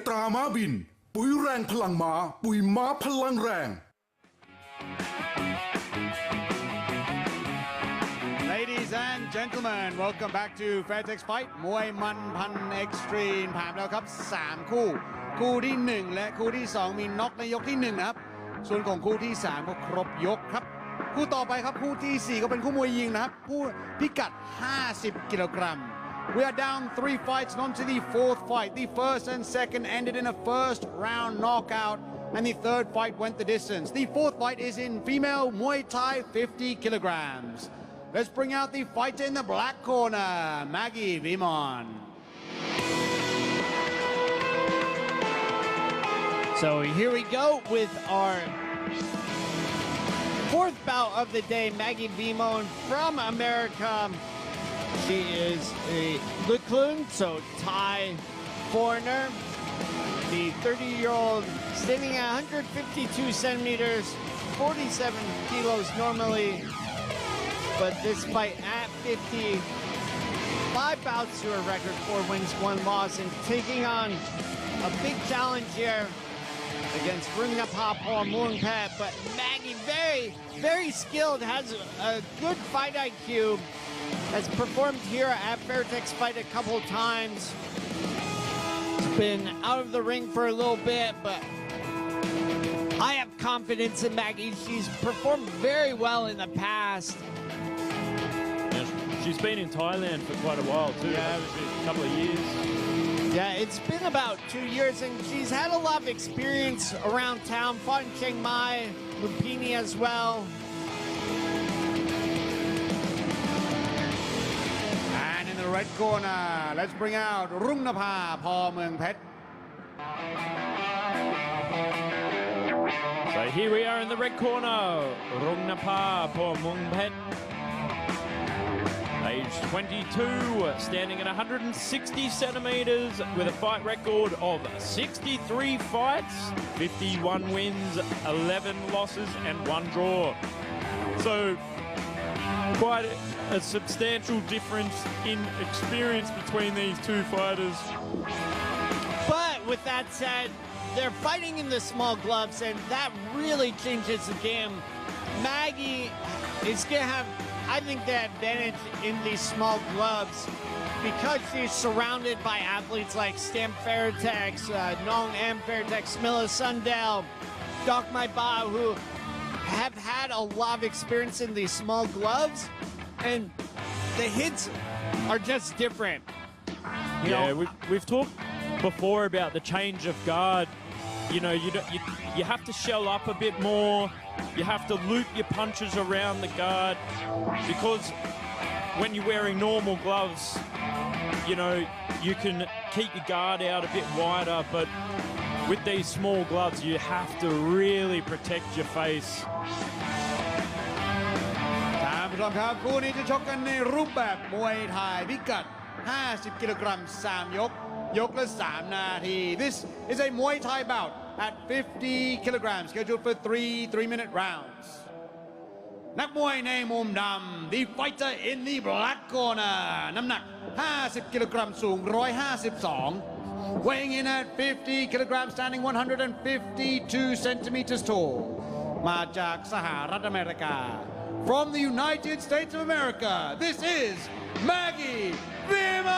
ตราม้าบินปุ๋ยแรงพลังม้าปุ๋ยม้าพลังแรง Ladies and gentlemen, welcome back to Fairtex Fight มวยมันพัน Extreme ผ่านแล้วครับ3คู่คู่ที่1และคู่ที่2มีน็อกในยกที่1นะครับส่วนของคู่ที่3ก็ครบยกครับคู่ต่อไปครับคู่ที่4ก็เป็นคู่มวยยิงนะครับคู่พิกัด50 กิโลกรัมWe are down 3 fights and on to the 4th fight. The first and second ended in a first round knockout and the third fight went the distance. The fourth fight is in female Muay Thai 50 kilograms. Let's bring out the fighter in the black corner, Maggie Vimon. So here we go with our fourth bout of the day, Maggie Vimon from America. She is a Luklun, so Thai foreigner. The 30-year-old standing at 152 centimeters, 47 kilos normally. But this fight at 50, 5 bouts to her record, 4 wins, 1 loss, and taking on a big challenge here against Ringnapa Muangpet. But Maggie, very, very skilled, has a good fight IQ, has performed here at Fairtex Fight a couple times. Been out of the ring for a little bit, but I have confidence in Maggie. She's performed very well in the past. Yeah, she's been in Thailand for quite a while too. Yeah, a couple of years. Yeah, it's been about 2 years, and she's had a lot of experience around town. Fought in Chiang Mai, Lumpinee as well. And in the red corner, let's bring out Ringnapa Muangpet. So here we are in the red corner, Ringnapa Muangpet. Age 22, standing at 160 centimeters with a fight record of 63 fights, 51 wins, 11 losses, and 1 draw. So quite a substantial difference in experience between these two fighters. But with that said, they're fighting in the small gloves, and that really changes the game. Maggie is going to have, I think, the advantage in these small gloves because she's surrounded by athletes like Stamp Fairtex, Nong M Fairtex, Smilla Sundell, Doc Mai Ba, who have had a lot of experience in these small gloves, and the hits are just different. You know, we've talked before about the change of guard. You know, you have to shell up a bit more. You have to loop your punches around the guard, because when you're wearing normal gloves, you know, you can keep your guard out a bit wider, but with these small gloves, you have to really protect your face. ท่านผู้ชมครับคู่นี้จะชกกันในรูปแบบมวยไทยพิกัด 50 กิโลกรัม 3 ยก ยกละ 3 นาที This is a Muay Thai bout at 50 kilograms, scheduled for 3-minute rounds. นักมวยในมุมดำ The fighter in the black corner น้ำหนัก 50 กิโลกรัม สูง 152 weighing in at 50 kilograms, standing 152 centimeters tall มาจากสหรัฐอเมริกา From the United States of America, this is Maggie Vimon!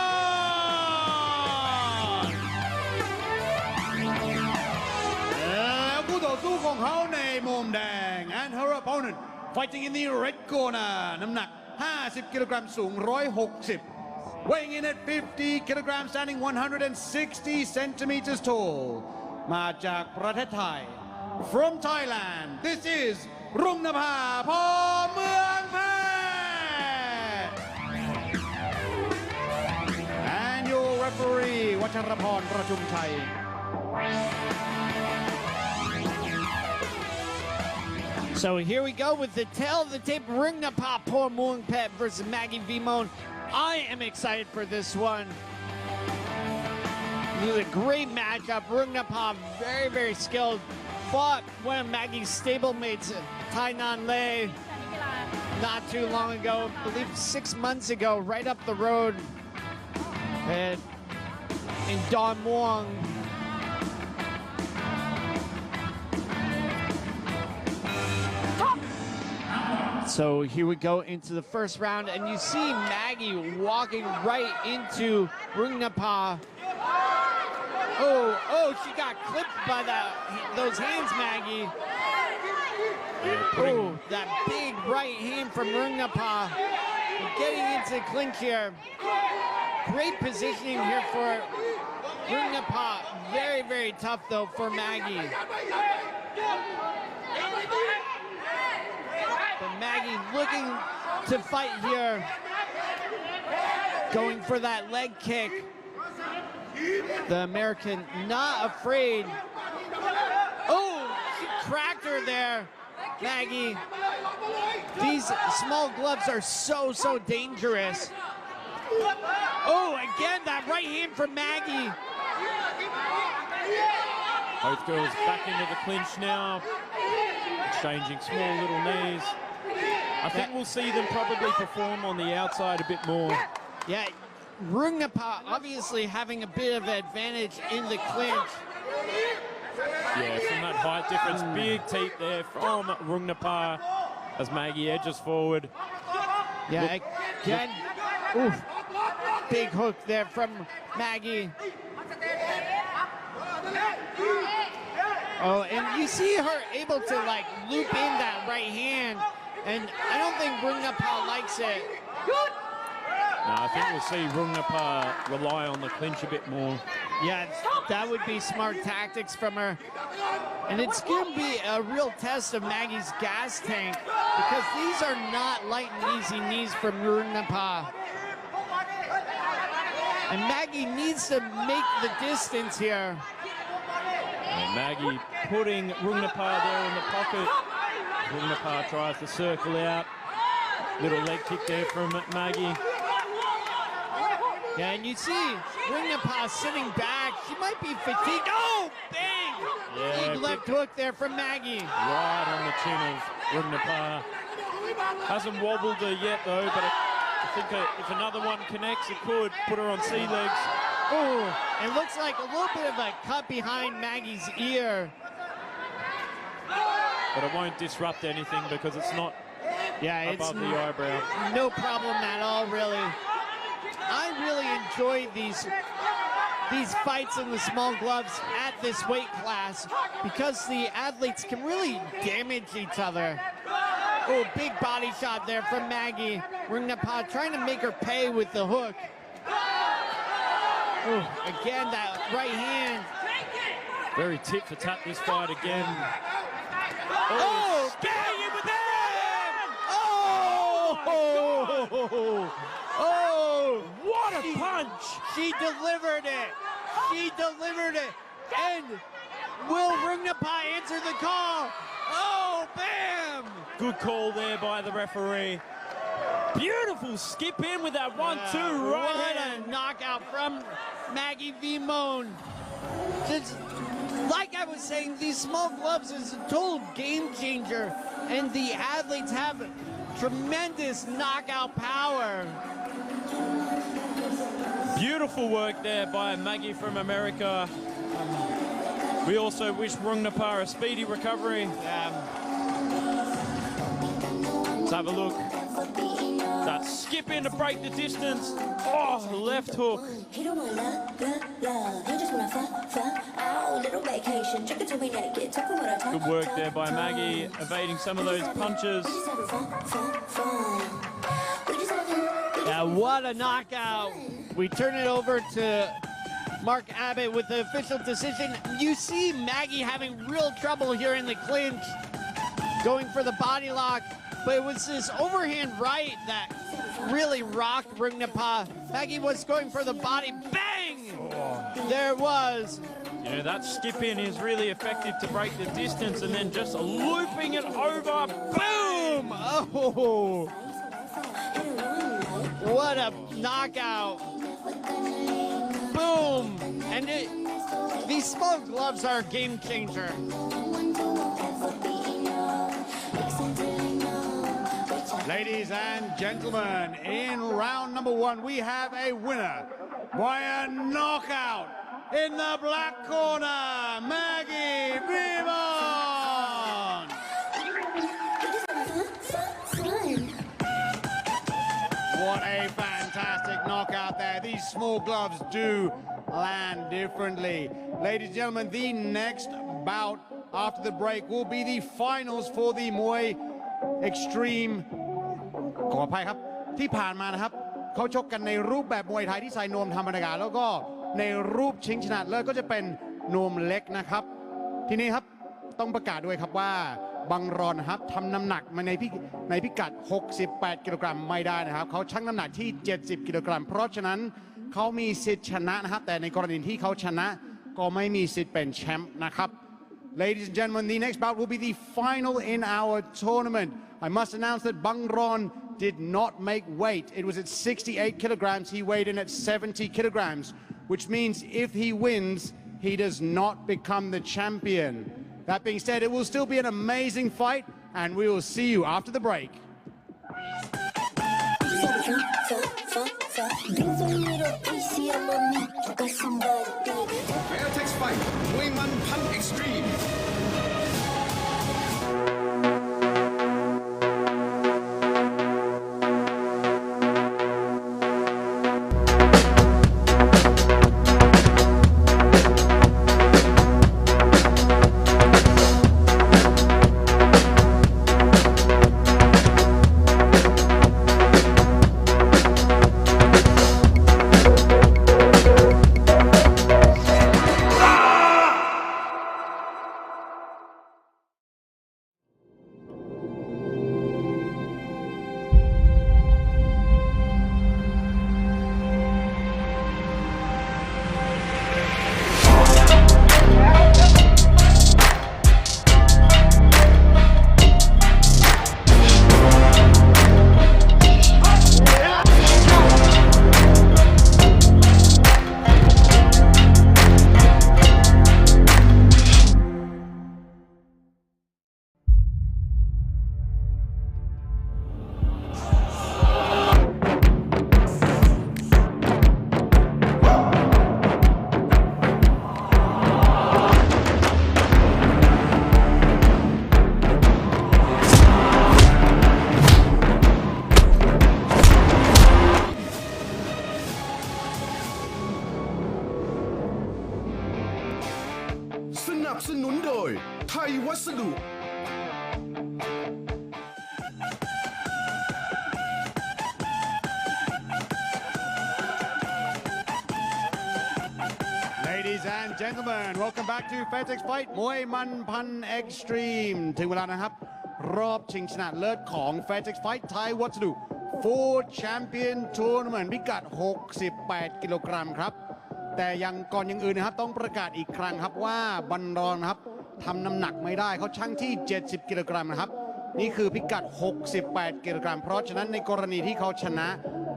แล้วคู่ต่อสู้ของเขาในมุมแดง and her opponent fighting in the red corner น้ำหนัก 50 กิโลกรัม สูง 160 weighing in at 50 kilograms, standing 160 centimeters tall มาจากประเทศไทย From Thailand, this is Ringnapa Muangpet! And your referee, วัชรพร ประชุมชัย So here we go with the tail of the tape, Ringnapa Muangpet versus Maggie Vimon. I am excited for this one. This is a great matchup. Ringnapa, very, very skilled. Fought one of Maggie's stablemates, Tai Nan Lei, not too long ago, I believe 6 months ago, right up the road in Don Muang. So here we go into the first round, and you see Maggie walking right into Ringnapa. Oh, she got clipped by those hands, Maggie. Oh, that big right hand from Ringnapa. Getting into the clinch here. Great positioning here for Ringnapa. Very, very tough though for Maggie. But Maggie looking to fight here. Going for that leg kick. The American not afraid. Oh, she cracked her there, Maggie. These small gloves are so dangerous. Oh, again, that right hand from Maggie. Both girls back into the clinch now, exchanging small little knees. I think we'll see them probably perform on the outside a bit more. Yeah, Ringnapa obviously having a bit of advantage in the clinch. Yeah, from that height difference, big teep there from Ringnapa as Maggie edges forward. Yeah, again, oof, big hook there from Maggie. Oh, and you see her able to like loop in that right hand, and I don't think Ringnapa likes it. No, I think we'll see Ringnapa rely on the clinch a bit more. Yeah, that would be smart tactics from her. And it's going to be a real test of Maggie's gas tank, because these are not light and easy knees from Ringnapa. And Maggie needs to make the distance here. And Maggie putting Ringnapa there in the pocket. Ringnapa tries to circle out. Little leg kick there from Maggie. Yeah, and you see Ringnapa sitting back. She might be fatigued. Oh, bang! Yeah, big left hook there from Maggie. Right on the chin of Ringnapa. Hasn't wobbled her yet though, but I think if another one connects, it could put her on sea legs. Oh, it looks like a little bit of a cut behind Maggie's ear. But it won't disrupt anything because it's not above the eyebrow. No problem at all, really. I really enjoy these fights in the small gloves at this weight class because the athletes can really damage each other. Oh, big body shot there from Maggie. Ringnapa trying to make her pay with the hook. Oh, again, that right hand. Very tit for tat this fight again. Oh, bang it with that! Oh! Oh! What a punch! She delivered it. She delivered it. And will Ringnapa answer the call? Oh, bam! Good call there by the referee. Beautiful skip in with that 1-2 right hand. What a knockout from Maggie vimon. Just like I was saying, these small gloves is a total game changer, and the athletes have tremendous knockout power. Beautiful work there by Maggie from America. We also wish Ringnapa a speedy recovery. Let's have a look. That skip in to break the distance. Oh, left hook. Good work there by Maggie, evading some of those punches. Yeah, what a knockout. We turn it over to Mark Abbott with the official decision. You see Maggie having real trouble here in the clinch, going for the body lock, but it was this overhand right that really rocked Ringnapa. Maggie was going for the body, bang! Oh. There it was. You know, that skip in is really effective to break the distance, and then just looping it over, boom! Oh! What a knockout. Boom! And these small gloves are a game changer. Ladies and gentlemen, in round number one, we have a winner by a knockout in the black corner, Maggie vimon. What a fantastic knockout there. These small gloves do land differently. Ladies and gentlemen, the next bout after the break will be the finals for the Muay Extreme ขออภัยครับที่ผ่านมานะครับ เขาชกกันในรูปแบบมวยไทยที่ใส่นวมธรรมดาแล้วก็ในรูปชิงชนะเลิศก็จะเป็นนวมเล็กนะครับทีนี้ครับต้องประกาศด้วยครับว่าบังรอนครับทำน้ำหนักมาในพิกัด68กิโลกรัมไม่ได้นะครับเขาชั่งน้ำหนักที่70กิโลกรัมเพราะฉะนั้นเขามีสิทธิ์ชนะนะครับแต่ในกรณีที่เขาชนะก็ไม่มีสิทธิ์เป็นแชมป์นะครับ Ladies and gentlemen, the next bout will be the final in our tournament. I must announce that Bangron did not make weight. It was at 68 kilograms. He weighed in at 70 kilograms, which means if he wins, he does not become the champion. That being said, it will still be an amazing fight, and we will see you after the break. Fairtex Fight มวยมันพัน Extremeสนับสนุนโดยไทยวัสดุ Ladies and gentlemen, welcome back to Fairtex Fight มวยมันพัน Extreme ถึงเวลานะครับรอบชิงชนะเลิศของ Fairtex Fight ไทยวัสดุ Four Champion Tournament พิกัด68กิโลกรัมครับแต่ยังก่อนอย่างอื่นนะครับต้องประกาศอีกครั้งครับว่าบันรอนครับทำน้ำหนักไม่ได้เขาชั่งที่70กิโลกรัมนะครับนี่คือพิกัด68กิโลกรัมเพราะฉะนั้นในกรณีที่เขาชนะ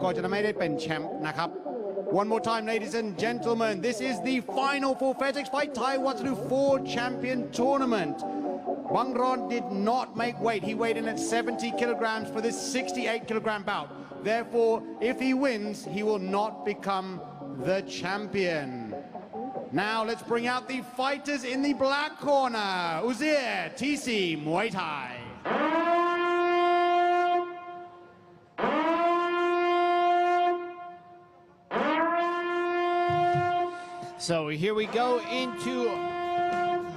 ก็จะไม่ได้เป็นแชมป์นะครับ One more time, ladies and gentlemen, this is the final for Fairtex Fight Thai Watsadu 4 Champion Tournament. Bangron did not make weight. He weighed in at 70 kilograms for this 68 kilogram bout. Therefore, if he wins, he will not become the champion. Now let's bring out the fighters in the black corner. Uzair TC Muay Thai. So here we go into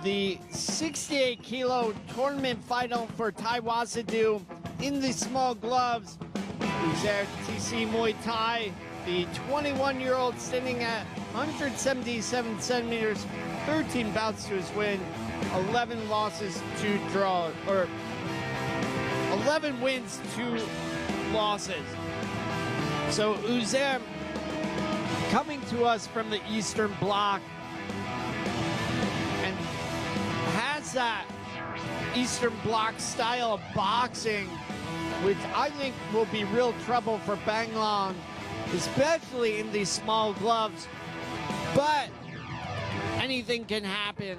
the 68 kilo tournament final for Thai Wassadu in the small gloves. Uzair TC Muay Thai, the 21-year-old standing at 177 centimeters, 13 bouts to his win, 11 losses, 2 draws, or 11 wins, 2 losses. So Uzair coming to us from the Eastern Bloc and has that Eastern Bloc style of boxing, which I think will be real trouble for Bangkok, especially in these small gloves. But anything can happen.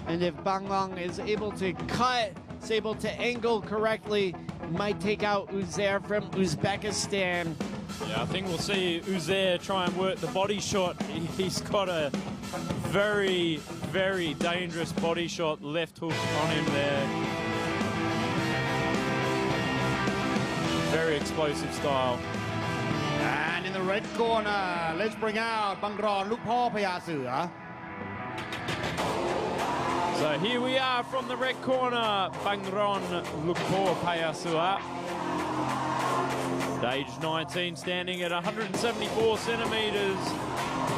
And if Bangkok is able to cut, is able to angle correctly, might take out Uzair from Uzbekistan. Yeah, I think we'll see Uzair try and work the body shot. He's got a very, very dangerous body shot, left hook on him there. Very explosive style. And in the red corner, let's bring out Bangron, Luk Paw Phaya Sua. So here we are from the red corner, Bangron Luk Paw Phaya Sua. At age 19, standing at 174 centimeters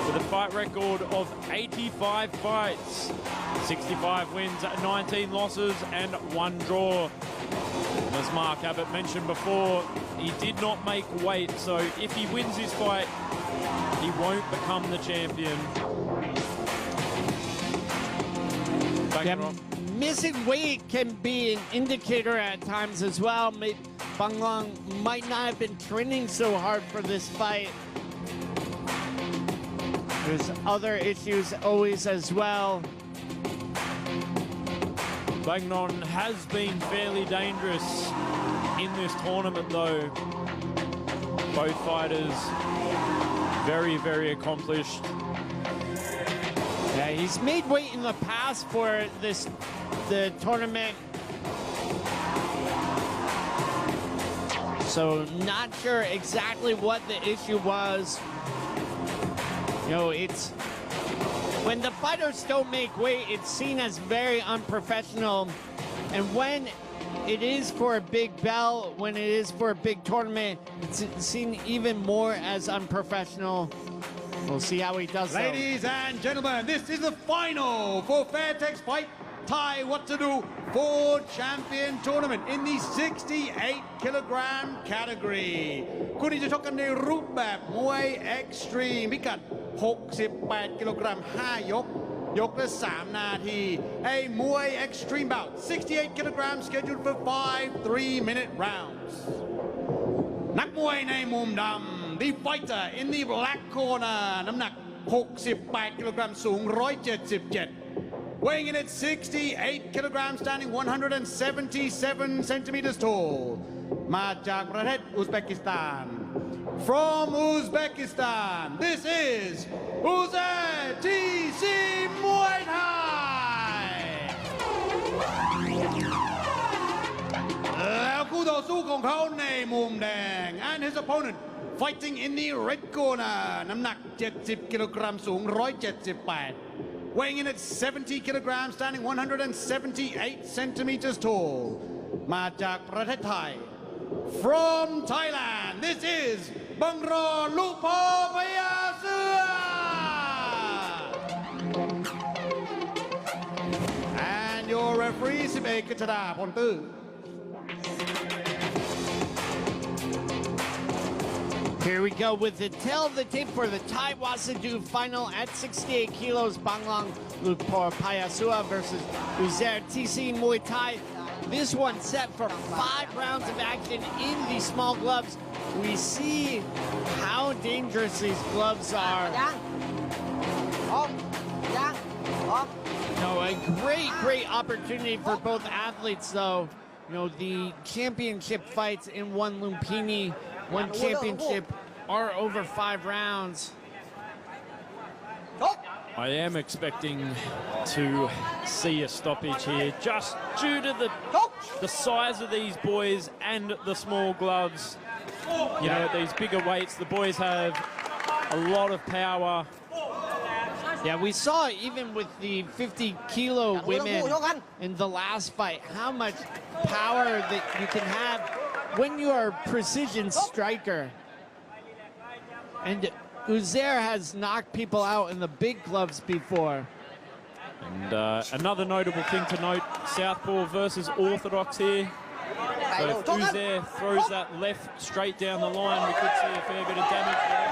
with a fight record of 85 fights, 65 wins, 19 losses, and 1 draw. As Mark Abbott mentioned before, he did not make weight, so if he wins his fight, he won't become the champion. Yeah, missing weight can be an indicator at times as well. Bang Long might not have been training so hard for this fight. There's other issues always as well. Bang Long has been fairly dangerous in this tournament though. Both fighters very, very accomplished. Yeah, he's made weight in the past for the tournament. So not sure exactly what the issue was. You know, it's when the fighters don't make weight, it's seen as very unprofessional. And when it is for a big belt, when it is for a big tournament, it's seen even more as unprofessional. We'll see how he does. Ladies and gentlemen, this is the final for Fairtex Fight Thai What to Do for Champion Tournament in the 68 kilogram category คู่นี้จะชกกันในรูปแบบมวย Extreme พิกัด 68 กิโลกรัม 5 ยก ยกละ 3 นาที A Muay Extreme bout 68 kilograms scheduled for 5 3-minute rounds นักมวยในมุมดำThe fighter in the black corner น้ำหนัก 68 กิโลกรัม สูง 177 weighing in at 68 kilograms, standing 177 centimeters tall มาจากประเทศอุซเบกิสถาน from Uzbekistan this is Uzair TC Muay Thai แล้วคู่ต่อสู้ของเขาในมุมแดง and his opponent fighting in the red corner น้ำหนัก 70 กิโลกรัม สูง 178 weighing in at 70 kilograms, standing 178 centimeters tall มาจากประเทศไทย from Thailand this is บังรอลูกพอพญาเสือ and your referee 11 กฤษฎาพลตื้อHere we go with the tail of the tape for the Thai Wasadu final at 68 kilos. Bang Long Lukpor Payasua versus Uzair TC Muay Thai. This one set for 5 rounds of action in the small gloves. We see how dangerous these gloves are. No, a great opportunity for both athletes though. You know, the championship fights in one Lumpinee, one championship are over 5 rounds. I am expecting to see a stoppage here just due to the size of these boys and the small gloves. You know, at these bigger weights, the boys have a lot of power. Yeah, we saw even with the 50-kilo women in the last fight, how much power that you can have when you are a precision striker. And Uzair has knocked people out in the big gloves before. And another notable thing to note, Southpaw versus Orthodox here. So if Uzair throws that left straight down the line, we could see a fair bit of damage there.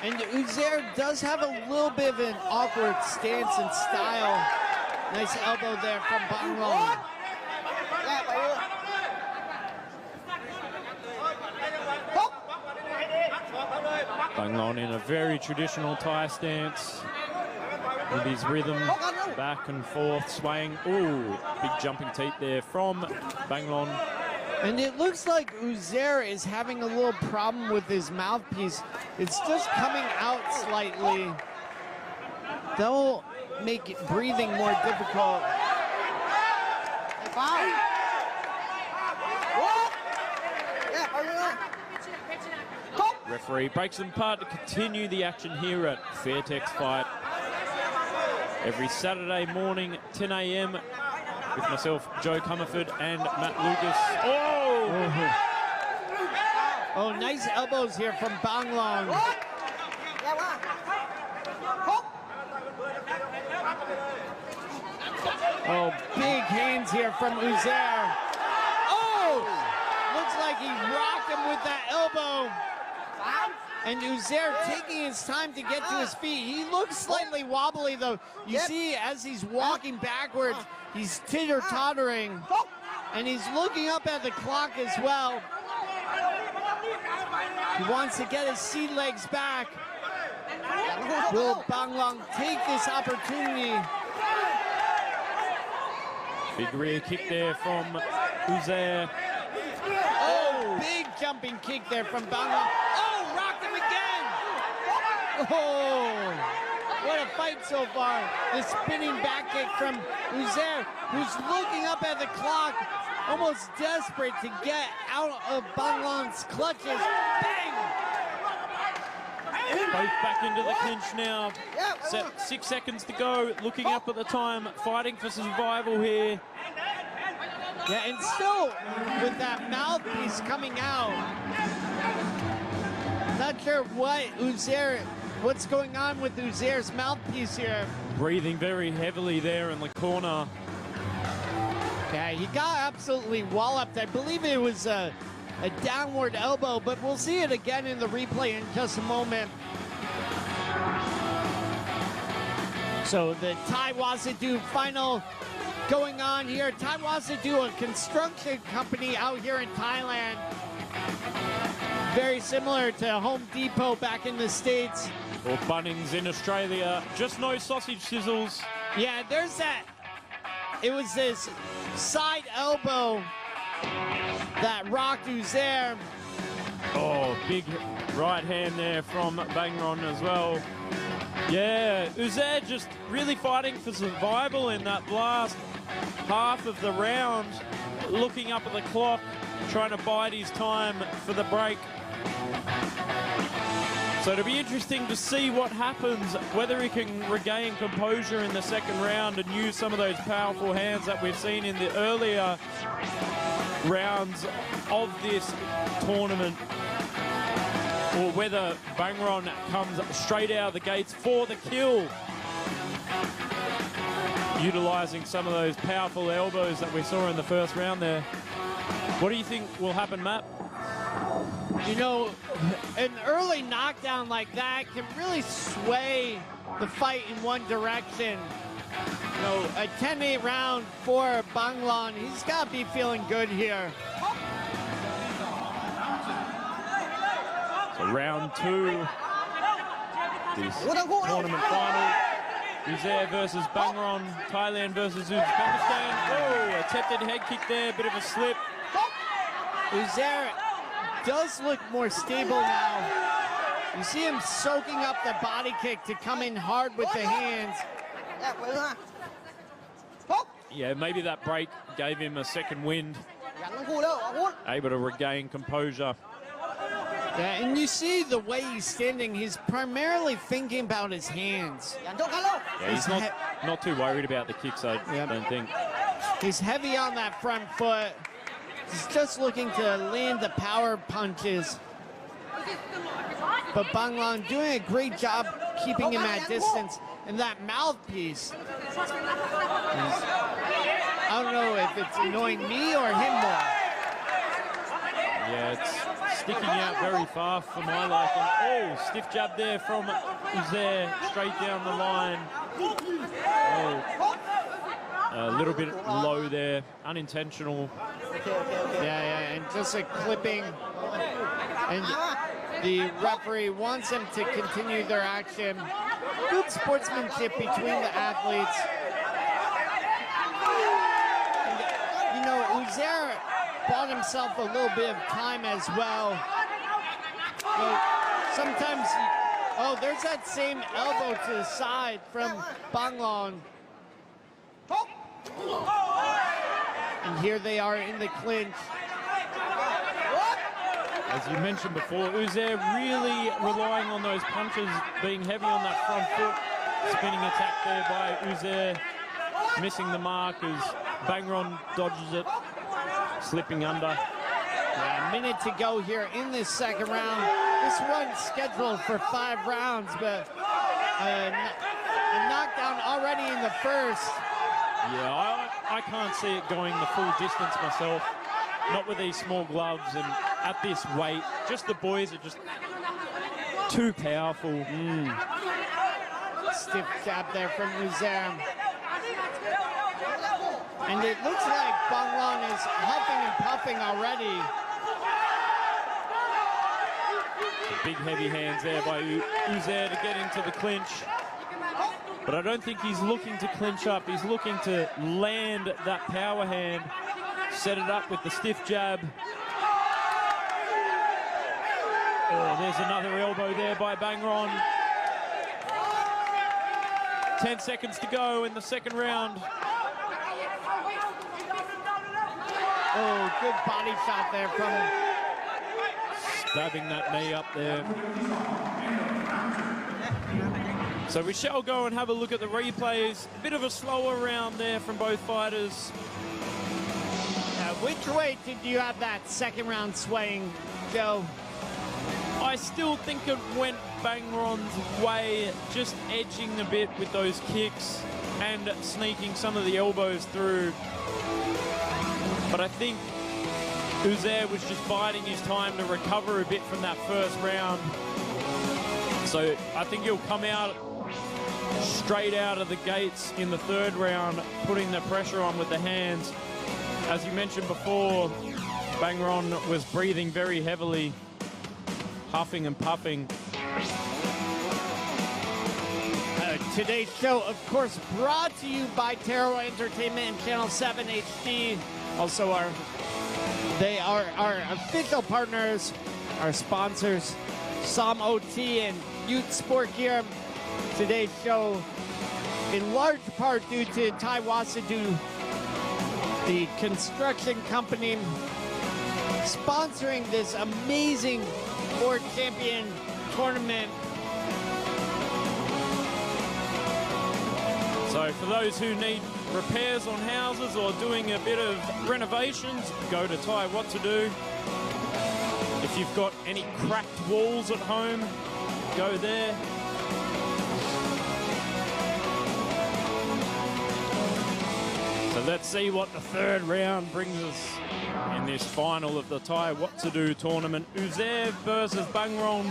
And Uzair does have a little bit of an awkward stance and style. Nice elbow there from Bang Long. Bang Long in a very traditional Thai stance with his rhythm, back and forth, swaying. Ooh, big jumping teep there from Bang Long. And it looks like Uzair is having a little problem with his mouthpiece. It's just coming out slightly. That will make breathing more difficult. Referee breaks them apart to continue the action here at Fairtex Fight. Every Saturday morning, 10 a.m. with myself, Joe Comerford, and Matt Lucas. Oh! Oh, nice elbows here from Banglong. Oh, big hands here from Uzair. Oh! Looks like he rocked him with that elbow. And Uzair taking his time to get to his feet. He looks slightly wobbly, though. You see, as he's walking backwards, he's titter-tottering. And he's looking up at the clock as well. He wants to get his sea legs back. Will Banglong take this opportunity? Big rear kick there from Uzair. Oh, big jumping kick there from Banglong. Oh, rocked him again. Oh, what a fight so far. The spinning back kick from Uzair, who's looking up at the clock, almost desperate to get out of Banglong's clutches. Bang! Both back into the clinch now. 6 seconds to go. Looking up at the time, fighting for survival here. Yeah, and still with that mouthpiece coming out. Not sure what's going on with Uzair's mouthpiece here. Breathing very heavily there in the corner. Yeah, he got absolutely walloped. I believe it was a downward elbow, but we'll see it again in the replay in just a moment. So the Thai Wasadoo final going on here. Thai Wasadoo, a construction company out here in Thailand. Very similar to Home Depot back in the States. Or Bunnings in Australia. Just no sausage sizzles. Yeah, there's that. It was this side elbow that rocked Uzair. Oh, big right hand there from Banglong as well. Yeah, Uzair just really fighting for survival in that last half of the round. Looking up at the clock, trying to bide his time for the break. So it'll be interesting to see what happens, whether he can regain composure in the second round and use some of those powerful hands that we've seen in the earlier rounds of this tournament, or whether Banglong comes straight out of the gates for the kill, utilising some of those powerful elbows that we saw in the first round there. What do you think will happen, Matt? You know, an early knockdown like that can really sway the fight in one direction. You know, a 10-8 round for Banglong. He's got to be feeling good here. So round two, this tournament final. Uzair versus Banglong, Thailand versus Uzbekistan. Oh, attempted head kick there, bit of a slip. Uzair does look more stable now. You see him soaking up the body kick to come in hard with the hands. Yeah, maybe that break gave him a second wind. Able to regain composure. Yeah, and you see the way he's standing, he's primarily thinking about his hands. Yeah, he's not too worried about the kicks, I don't think. He's heavy on that front foot. He's just looking to land the power punches. But Banglong doing a great job keeping him at distance. And that mouthpiece, I don't know if it's annoying me or him more. Yeah, it's sticking out very far for my liking. Oh, stiff jab there from Uzair, straight down the line. Oh, a little bit low there, unintentional. Yeah, and just a clipping. And the referee wants them to continue their action. Good sportsmanship between the athletes. And, you know, Uzair bought himself a little bit of time as well. So sometimes, oh, there's that same elbow to the side from Banglong. And here they are in the clinch. As you mentioned before, Uzair really relying on those punches, being heavy on that front foot. Spinning attack there by Uzair, missing the mark as Banglong dodges it, slipping under. A minute to go here in this second round. This one's scheduled for 5 rounds, but a knockdown already in the first. Yeah, I can't see it going the full distance myself. Not with these small gloves and at this weight. Just the boys are just too powerful. Stiff jab there from Uzair. And it looks like Banglong is huffing and puffing already. Big heavy hands there by Uzair to get into the clinch. But I don't think he's looking to clinch up. He's looking to land that power hand, set it up with the stiff jab. Oh, there's another elbow there by Bangron. 10 seconds to go in the second round. Oh, good body shot there from him. Stabbing that knee up there. So we shall go and have a look at the replays. A bit of a slower round there from both fighters. Which way did you have that second round swaying, Joe? I still think it went Bangron's way, just edging a bit with those kicks and sneaking some of the elbows through. But I think Uzair was just biding his time to recover a bit from that first round. So I think he'll come out straight out of the gates in the third round, putting the pressure on with the hands. As you mentioned before, Bangron was breathing very heavily, huffing and puffing. Today's show, of course, brought to you by Taro Entertainment and Channel 7 HD. Also, they are our official partners, our sponsors, Som OT and Youth Sport Gear. Today's show, in large part due to Tai Wasadu, the construction company, sponsoring this amazing World Champion tournament. So for those who need repairs on houses or doing a bit of renovations, go to Tai What To Do. If you've got any cracked walls at home, go there. So let's see what the third round brings us in this final of the Tai What To Do tournament. Uzair versus Bangron,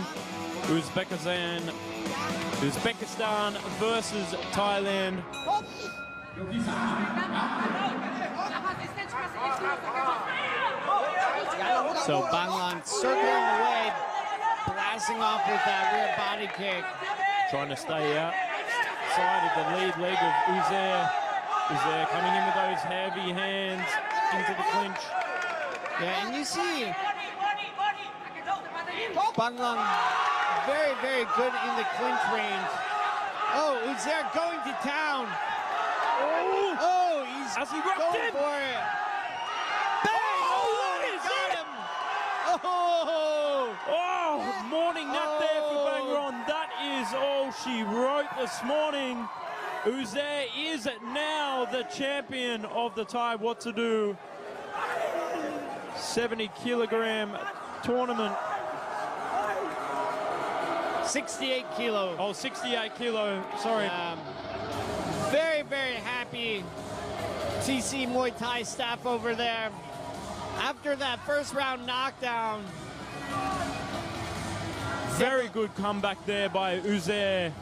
Uzbekistan versus Thailand. So Banglan circling away, blasting off with that rear body kick. Trying to stay outside of the lead leg of Uzair. Uzair coming in with those heavy hands into the clinch. Yeah, and you see Banglan very, very good in the clinch range. Oh, Uzair going to town. Oh, he's going for it. Bang! Oh, got him! Oh, morning nap there for Bangron. That is all she wrote this morning. Uzair is now the champion of the Tai What To Do 70-kilogram tournament. 68 kilo. Oh, 68 kilo, sorry. Very, very happy TC Muay Thai staff over there. After that first round knockdown. Very good comeback there by Uzair.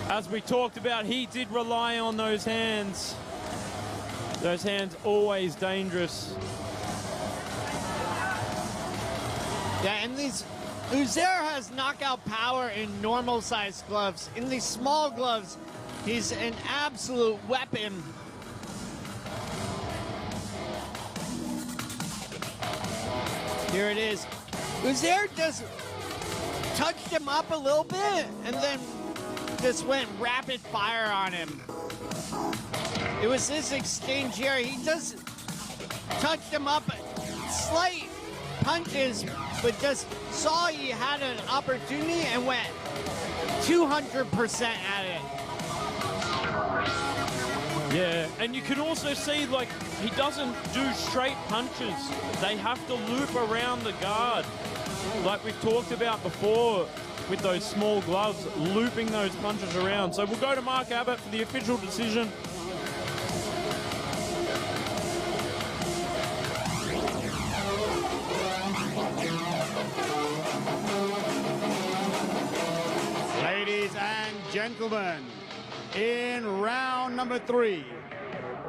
As we talked about, he did rely on those hands. Those hands always dangerous. Yeah, and these Uzair has knockout power in normal sized gloves. In these small gloves, he's an absolute weapon. Here it is. Uzair just touched him up a little bit and then just went rapid fire on him. It was this exchange here. He just touched him up, slight punches, but just saw he had an opportunity and went 200% at it. Yeah, and you can also see, like, he doesn't do straight punches. They have to loop around the guard. Like we've talked about before with those small gloves, looping those punches around. So we'll go to Mark Abbott for the official decision. Ladies and gentlemen, in round number 3,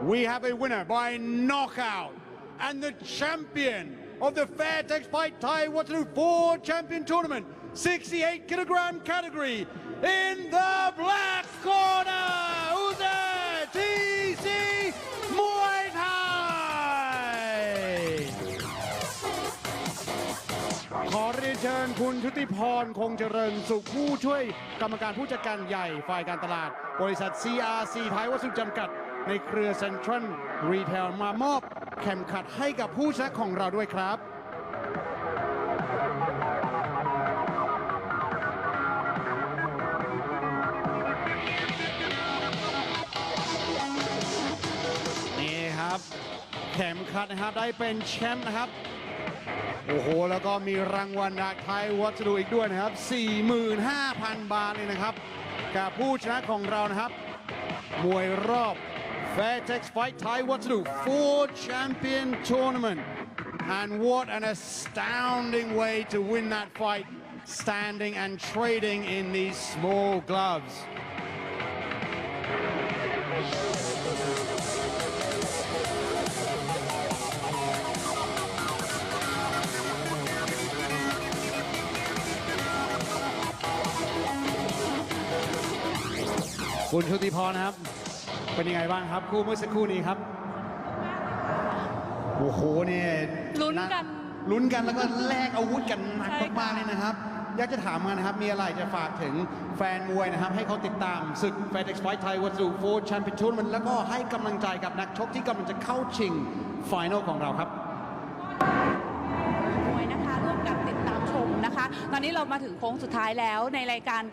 we have a winner by knockout and the champion of the Fairtex Fight Thai Waterloo 4 Champion Tournament, 68 kilogram category, in the black corner, who's there? TC Muay Thai ขอเรียนเชิญคุณชุติพรคงเจริญสุขผู้ช่วยกรรมการผู้จัดการใหญ่ฝ่ายการตลาดบริษัท CRC ไทยวัสดุจำกัดในเครือเซ็นทรัลรีเทลมามอบเข็มขัดให้กับผู้ชนะของเราด้วยครับนี่ครับเข็มขัดนะครับได้เป็นแชมป์นะครับโอ้โหแล้วก็มีรางวัลจากไทยวัสดุอีกด้วยนะครับ 45,000 บาทเลยนะครับกับผู้ชนะของเรานะครับมวยรอบ Fairtex Fight Thai Waterloo 4 Champion Tournament. And what an astounding way to win that fight, standing and trading in these small gloves. Kun Shutiphorn นะครับเป็นยังไงบ้างครับคู่เมื่อสักครู่นี้ครับโอ้โหเนี่ยลุ้นกันแล้วก็แลกอาวุธกันหนักมากๆเลยนะครับอยากจะถามกันนะครับมีอะไรจะฝากถึงแฟนมวยนะครับให้เขาติดตามศึก Fairtex Fight Thai Waterloo 4 Champion Tournament แล้วก็ให้กำลังใจกับนักชกที่กำลังจะเข้าชิงไฟนอลของเราครับนะคะตอนนี้เรามาถึงโค้งสุดท้ายแล้วในรายการ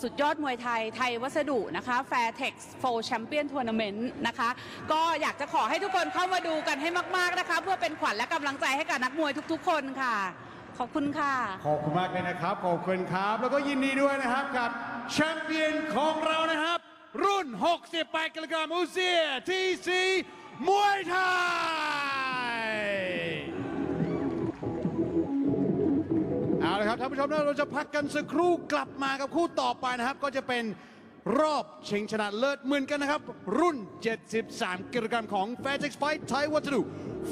สุดยอดมวยไทยไทยวัสดุนะคะ Fairtex 4 Champion Tournament นะคะก็อยากจะขอให้ทุกคนเข้ามาดูกันให้มากๆนะคะเพื่อเป็นขวัญและกำลังใจให้กับนักมวยทุกๆคนค่ะขอบคุณค่ะขอบคุณมากเลยนะครับขอบคุณครับแล้วก็ยินดีด้วยนะครับกับแชมเปี้ยนของเรานะครับรุ่น68กิโลกรัมอุเซีย TC มวยไทยเอาละครับท่านผู้ชมเราจะพักกันสักครู่กลับมากับคู่ต่อไปนะครับก็จะเป็นรอบชิงชนะเลิศเหมือนกันนะครับรุ่น73กิโลกรัมของ Fairtex Fight Thai Waterloo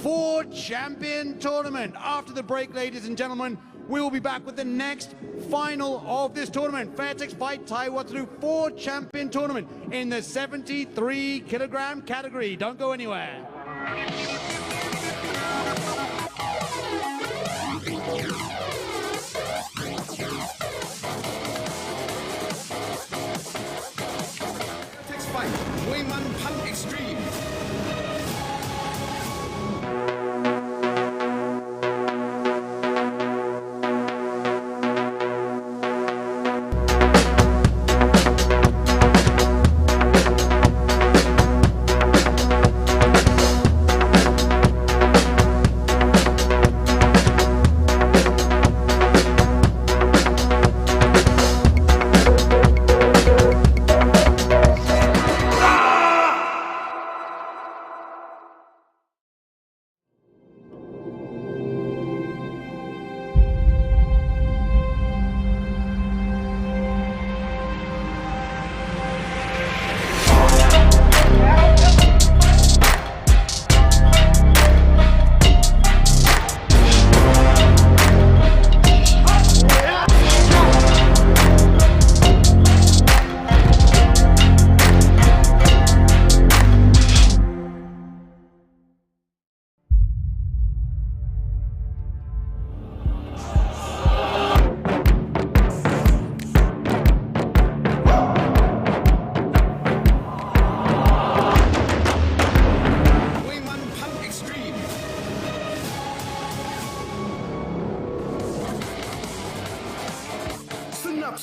4 Champion Tournament. After the break, ladies and gentlemen, we will be back with the next final of this tournament, Fairtex Fight Thai Waterloo 4 Champion Tournament in the 73 kilogram category. Don't go anywhere. Fairtex Fight มวยมันพันเอ็กซ์ตรีม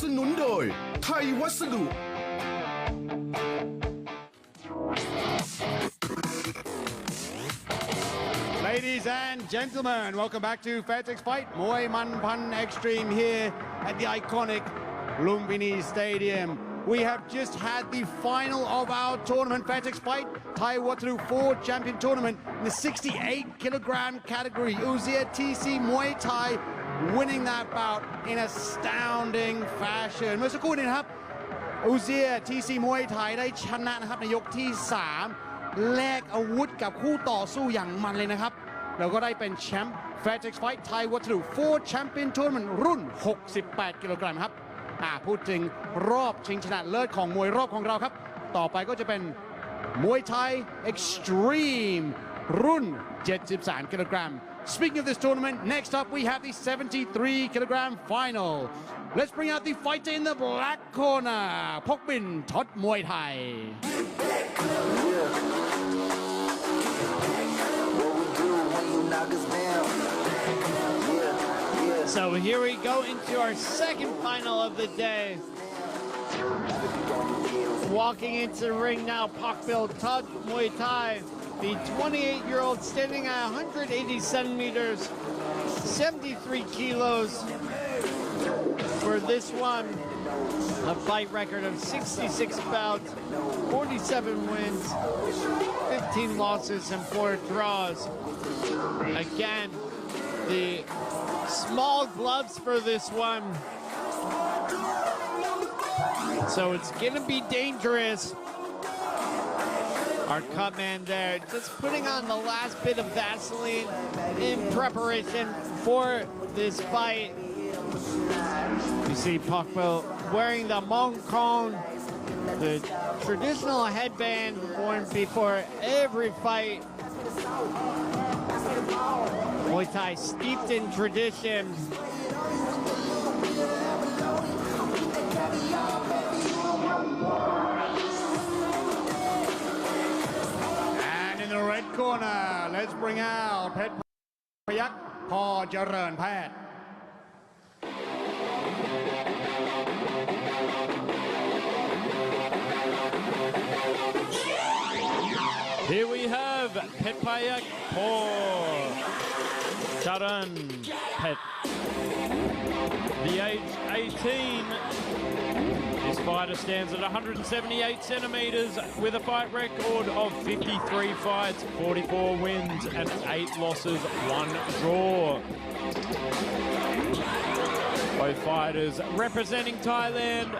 สนุนโดยไทยวัสดุ Ladies and gentlemen, welcome back to Fairtex Fight Muay Man Pan Extreme here at the iconic Lumpinee Stadium. We have just had the final of our tournament, Fairtex Fight Thai Waterloo 4 Champion Tournament in the 68 kilogram category. Uzia TC Muay Thai winning that bout in astounding fashion. เมื่อสักครู่นี้นะครับ Uzia TC Muay Thai ได้ชนะนะครับในยกที่ 3 แลกอาวุธกับคู่ต่อสู้อย่างมันเลยนะครับแล้วก็ได้เป็นแชมป์ Fairtex Fight Thai Waterloo 4 Champion Tournament รุ่น 68 กิโลกรัมครับพูดถึงรอบชิงชนะเลิศของมวยรอบของเราครับต่อไปก็จะเป็นมวยไทย Extreme รุ่น 73 กิโลกรัม Speaking of this tournament, next up we have the 73 kilogram final. Let's bring out the fighter in the black corner, Pokbin Thot Muay Thai. So here we go into our second final of the day. Walking into the ring now, Pokbil Thot Muay Thai, the 28-year-old standing at 180 centimeters, 73 kilos. For this one, a fight record of 66 bouts, 47 wins, 15 losses, and 4 draws. Again, the small gloves for this one. So it's gonna be dangerous. Our cut man there just putting on the last bit of Vaseline in preparation for this fight. You see Pokbil wearing the Mong Kong, the traditional headband worn before every fight. Muay Thai steeped in tradition. And in the red corner, let's bring out Phet Payak Paw Jaran Phat. Here we have Phet Payak Paw Jaran Phat. The age 18. This fighter stands at 178 centimeters with a fight record of 53 fights, 44 wins and 8 losses, 1 draw. Both fighters representing Thailand.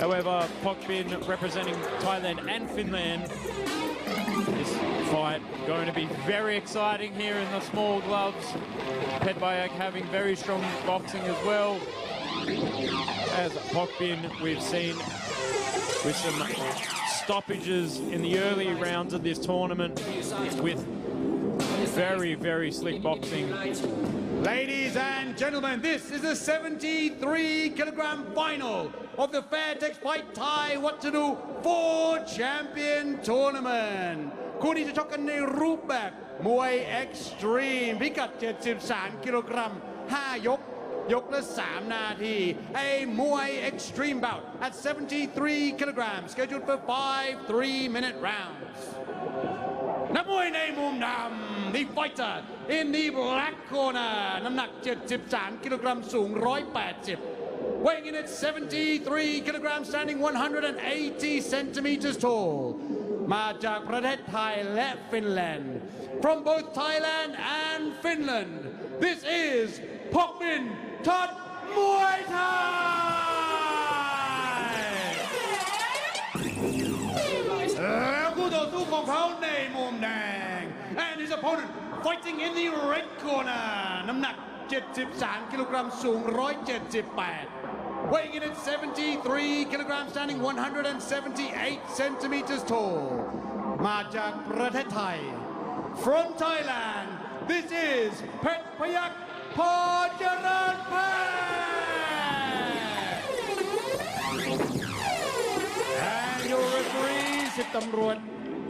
However, Pokbin representing Thailand and Finland. This fight going to be very exciting here in the small gloves. Phet Payak having very strong boxing as well. As Pokbin, we've seen with some stoppages in the early rounds of this tournament with very, very slick boxing. Ladies and gentlemen, this is the 73 kilogram final of the Fairtex Fight Thai Waterloo 4 Champion Tournament. คู่นี้จะชกกันในรูปแบบมวย Extreme พิกัด 73 กิโลกรัม 5 ยก ยกละ 3 นาที A Muay Extreme bout at 73 kilograms scheduled for 5 3-minute rounds. นักมวยในมุมดำ The fighter in the black corner น้ำหนัก 73 กิโลกรัม สูง 180 weighing in at 73 kilograms, standing 180 centimeters tall มาจากประเทศไทยและฟินแลนด์ From both Thailand and Finland, this is Pokbin Thot Muay Thai แล้วคู่ต่อสู้ของเขาในมุมแดง and his opponent fighting in the red corner น้ำหนัก 73 กิโลกรัม สูง 178 weighing in at 73 kilograms, standing 178 centimeters tall มาจากประเทศไทย From Thailand, this is Phet Payak Paw Jaran Phat and your referee 10 ตำรวจ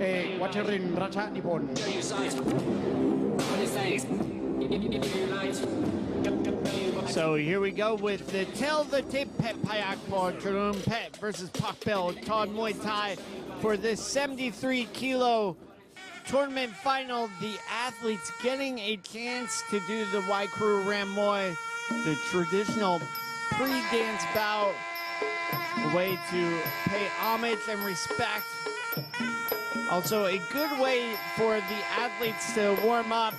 เอกวัชรินทร์รัชนิพนธ์ So here we go with the tail of the tape, Phet Payak Paw Jaran Phat versus Pokbil Thot Muay Thai for this 73 kilo tournament final, the athletes getting a chance to do the Y Crew Ram Moi, the traditional pre-dance bout, a way to pay homage and respect. Also a good way for the athletes to warm up.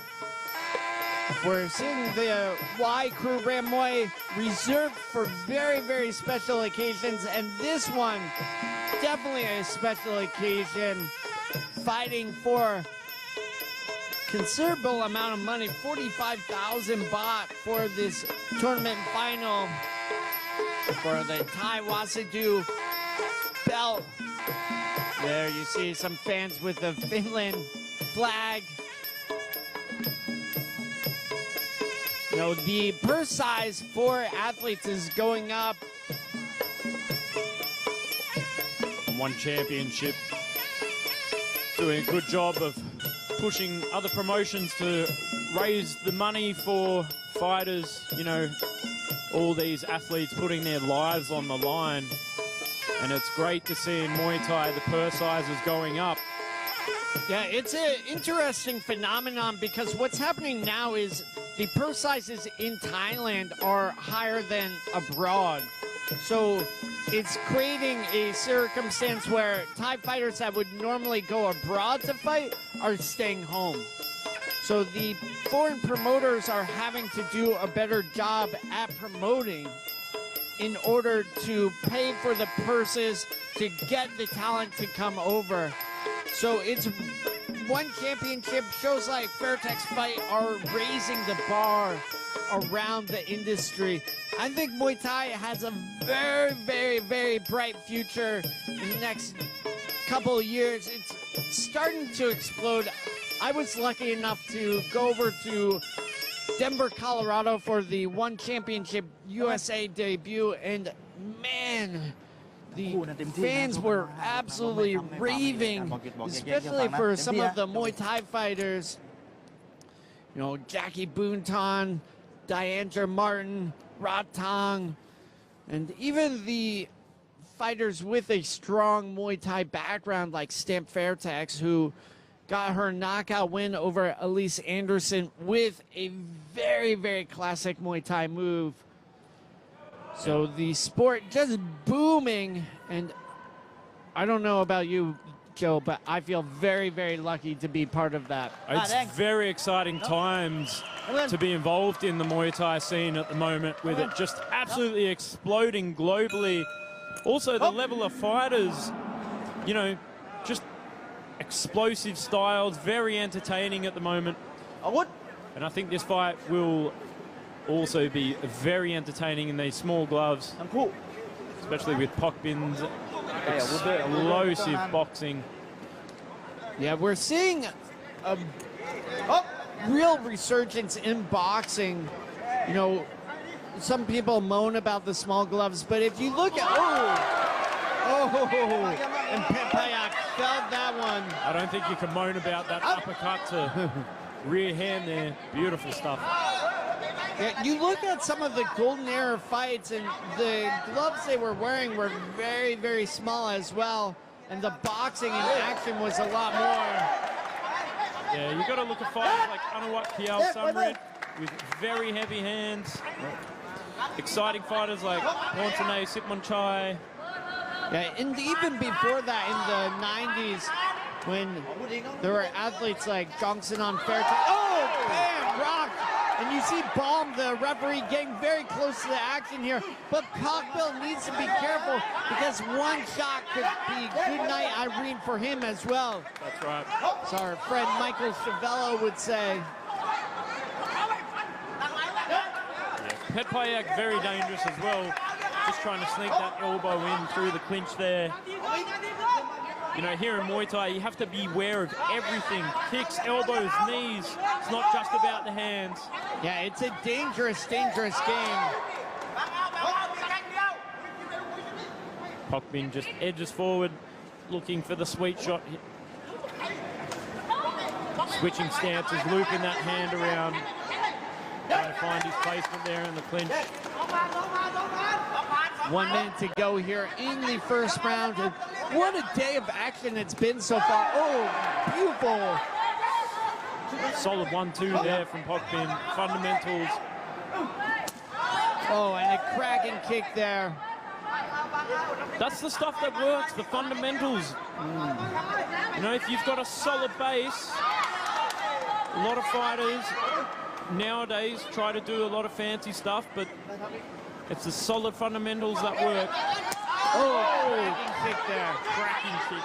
We're seeing the Y Crew Ram Moi reserved for very, very special occasions, and this one, definitely a special occasion, fighting for considerable amount of money, 45,000 baht for this tournament final for the Thai Wasadu belt. There you see some fans with the Finland flag. You know, the purse size for athletes is going up. One championship doing a good job of pushing other promotions to raise the money for fighters. You know, all these athletes putting their lives on the line. And it's great to see in Muay Thai the purse size is going up. Yeah, it's an interesting phenomenon because what's happening now is the purse sizes in Thailand are higher than abroad. So it's creating a circumstance where Thai fighters that would normally go abroad to fight are staying home. So the foreign promoters are having to do a better job at promoting in order to pay for the purses to get the talent to come over. So it's one championship. Shows like Fairtex Fight are raising the bar around the industry. I think Muay Thai has a very, very, very bright future in the next couple of years. It's starting to explode. I was lucky enough to go over to Denver, Colorado for the One Championship USA debut, and man, the fans were absolutely raving, especially for some of the Muay Thai fighters. You know, Jackie Boonton, Diandra Martin, Rod Tong, and even the fighters with a strong Muay Thai background like Stamp Fairtex, who got her knockout win over Ellis Anderson with a very, very classic Muay Thai move. So the sport just booming, and I don't know about you, Joe, but I feel very, very lucky to be part of that. It's very exciting times to be involved in the Muay Thai scene at the moment, with it just absolutely exploding globally. Also, the level of fighters, you know, just explosive styles, very entertaining at the moment. And I think this fight will also be very entertaining in these small gloves, especially with Pak Bin's explosive boxing. Yeah, we're seeing a real resurgence in boxing. You know, some people moan about the small gloves, but if you look at and Payak felt that one. I don't think you can moan about that uppercut to rear hand there. Beautiful stuff. Yeah, you look at some of the Golden Era fights, and the gloves they were wearing were very, very small as well. And the boxing in action was a lot more. Yeah, you got to look at fighters like Anawat Kiao Samrit with very heavy hands. Exciting fighters like Pontanay Sitmonchai. Yeah, and even before that, in the 90s, when there were athletes like Johnson on Fairtex. Oh, bam, rock! And you see Baum, the referee, getting very close to the action here. But Cockbill needs to be careful because one shot could be good night Irene for him as well. That's right. So our friend Michael Chavello would say. Pet Payak very dangerous as well. Just trying to sneak that elbow in through the clinch there. You know, here in Muay Thai, you have to be aware of everything. Kicks, elbows, knees. It's not just about the hands. Yeah, it's a dangerous, dangerous game. Pak Bin just edges forward, looking for the sweet shot. Switching stances, looping that hand around. Trying to find his placement there in the clinch. 1 minute to go here in the first round. What a day of action it's been so far. Oh, beautiful Solid 1-2 there from Pokpin. Fundamentals. Oh, and a cracking kick there. That's the stuff that works, the fundamentals. You know, if you've got a solid base, a lot of fighters nowadays try to do a lot of fancy stuff, but it's the solid fundamentals that work. Oh, cracking kick there. Cracking kick.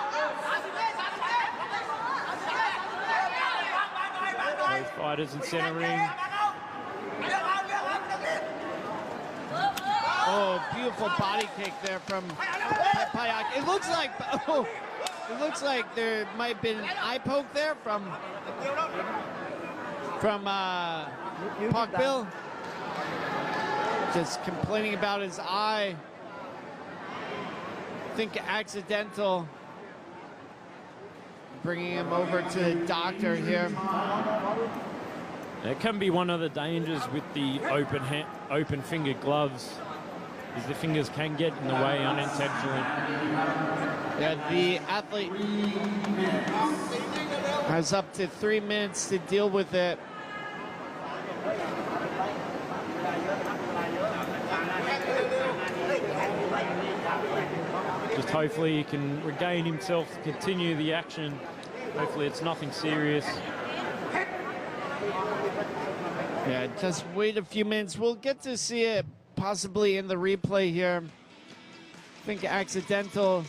Both fighters in center ring. Oh, beautiful body kick there from Payak. It looks like there might have been an eye poke there from Pokpil. Just complaining about his eye. I think accidental. Bringing him over to the doctor here. It can be one of the dangers with the open finger gloves, is the fingers can get in the way unintentionally. Yeah, the athlete has up to 3 minutes to deal with it. Just hopefully he can regain himself to continue the action. Hopefully it's nothing serious. Yeah, just wait a few minutes. We'll get to see it possibly in the replay here. I think accidental.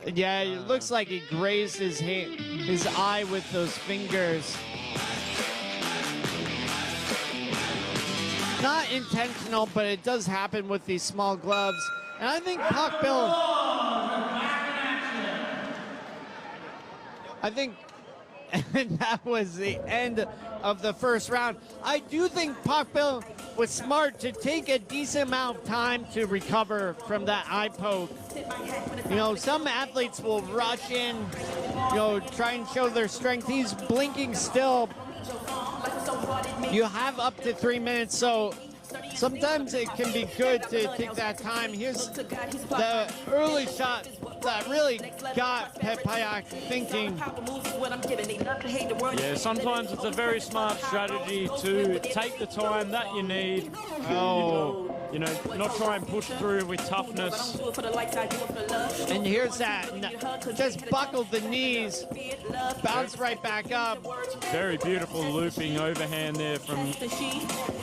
Yeah, it looks like he grazed his eye with those fingers. Not intentional, but it does happen with these small gloves. And I think Pokpil, and that was the end of the first round. I do think Pokpil was smart to take a decent amount of time to recover from that eye poke. You know, some athletes will rush in, you know, try and show their strength. He's blinking still. You have up to 3 minutes, so sometimes it can be good to take that time. Here's the early shot that really got Payak thinking. Yeah, sometimes it's a very smart strategy to take the time that you need. Oh. You know, not try and push through with toughness. And here's that. Just buckle the knees. Bounce right back up. Very beautiful looping overhand there from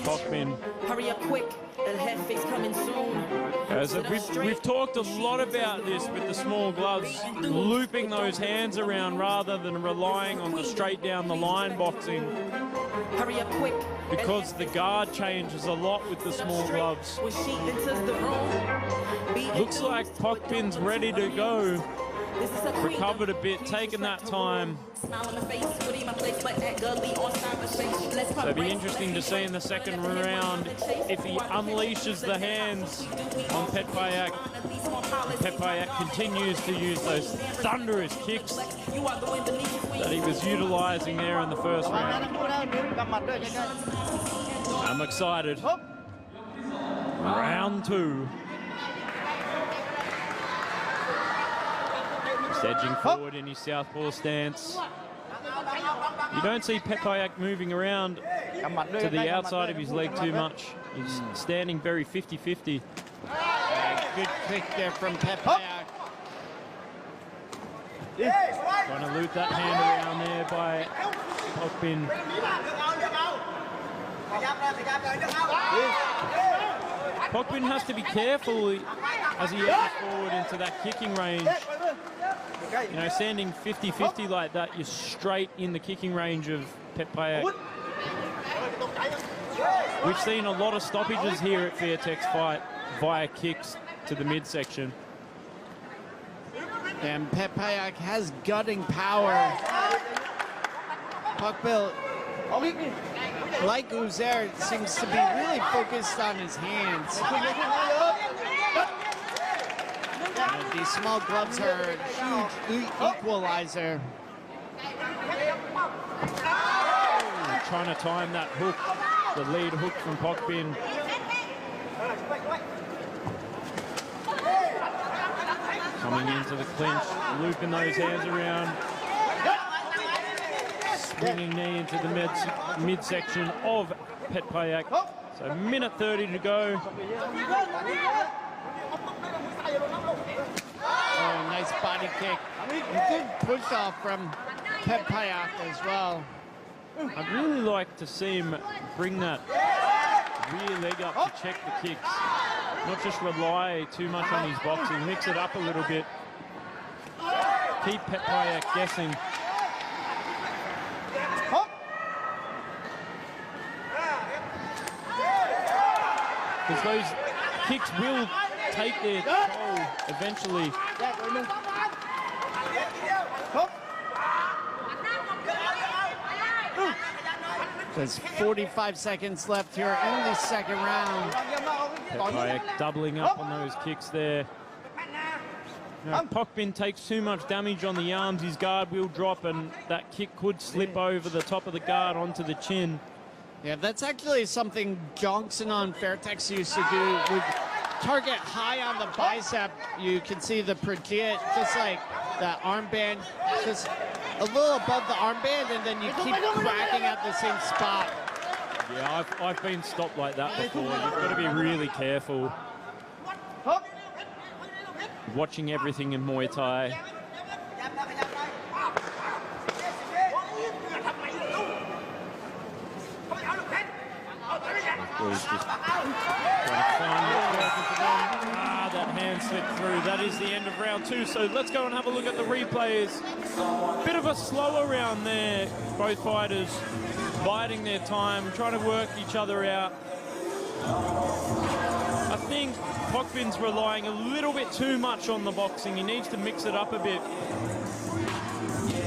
Pokpin. Hurry up quick, and head face coming soon. As we've talked a lot about this with the small gloves, looping those hands around rather than relying on the straight down the line boxing. Hurry up quick. Because the guard changes a lot with the small gloves. Looks like Pokpin's ready to go. Recovered a bit, taken that time. So it'll be interesting to see in the second round if he unleashes the hands on Payak. Payak continues to use those thunderous kicks that he was utilizing there in the first round. I'm excited. Round two. Edging forward in his southpaw stance. You don't see Payak moving around to the outside of his leg too much. He's standing very 50-50. Good kick there from Payak. Trying to loop that hand around there by Pokpin. Pokpin has to be careful as he edges forward into that kicking range. You know, standing 50-50 like that, you're straight in the kicking range of Payak. We've seen a lot of stoppages here at Fairtex fight via kicks to the midsection. And Payak has gutting power. Pokpil, like Uzair, seems to be really focused on his hands. And these small gloves are a huge equalizer. Trying to time that hook, the lead hook from Pokpin. Coming into the clinch, looping those hands around. swinging knee into the midsection of Petpayak. So a minute 30 to go. Oh, nice body kick. A good push off from Petpayak as well. I'd really like to see him bring that rear leg up to check the kicks. Not just rely too much on his boxing, mix it up a little bit. Keep Petpayak guessing. Because those kicks will take their toll eventually. There's 45 seconds left here in the second round. Petpayak doubling up on those kicks there. Now, if Pokpin takes too much damage on the arms, his guard will drop and that kick could slip over the top of the guard onto the chin. Yeah, that's actually something Johnson on Fairtex used to do. Would target high on the bicep. You can see the project, just like the armband, just a little above the armband, and then you keep cracking at the same spot. Yeah, I've been stopped like that before. You've got to be really careful. Watching everything in Muay Thai. That hand slipped through. That is the end of round 2. So let's go and have a look at the replays. Bit of a slower round there. Both fighters biding their time, trying to work each other out. I think Pokpin's relying a little bit too much on the boxing. He needs to mix it up a bit.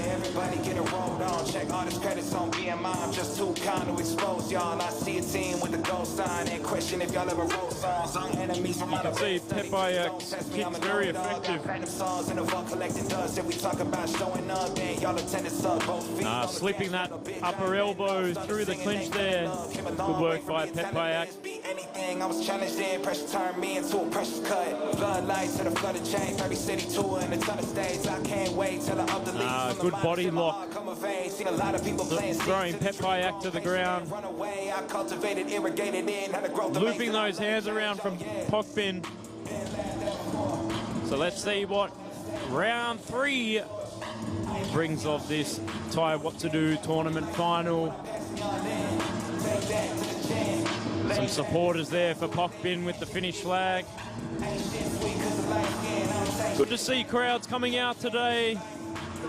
Everybody get it rolled on. Check all the credits on BMI. I'm just too kind to expose y'all. I see a team with a gold sign and question if y'all ever wrote songs on enemies from out of see Petpayak's kick's very effective. Slipping that upper elbow through the clinch there. Good work by Petpayak. Anything I was challenged in, pressure turned me into a precious cut. Floodlights to the flooded chain, every city tour and a ton of states. I can't wait till I up the leaves. Good body lock. Throwing Petpayak to the ground. Looping those hands around from Pokpin. So let's see what round 3 brings of this Thai What to Do tournament final. Some supporters there for Pokpin with the finish flag. Good to see crowds coming out today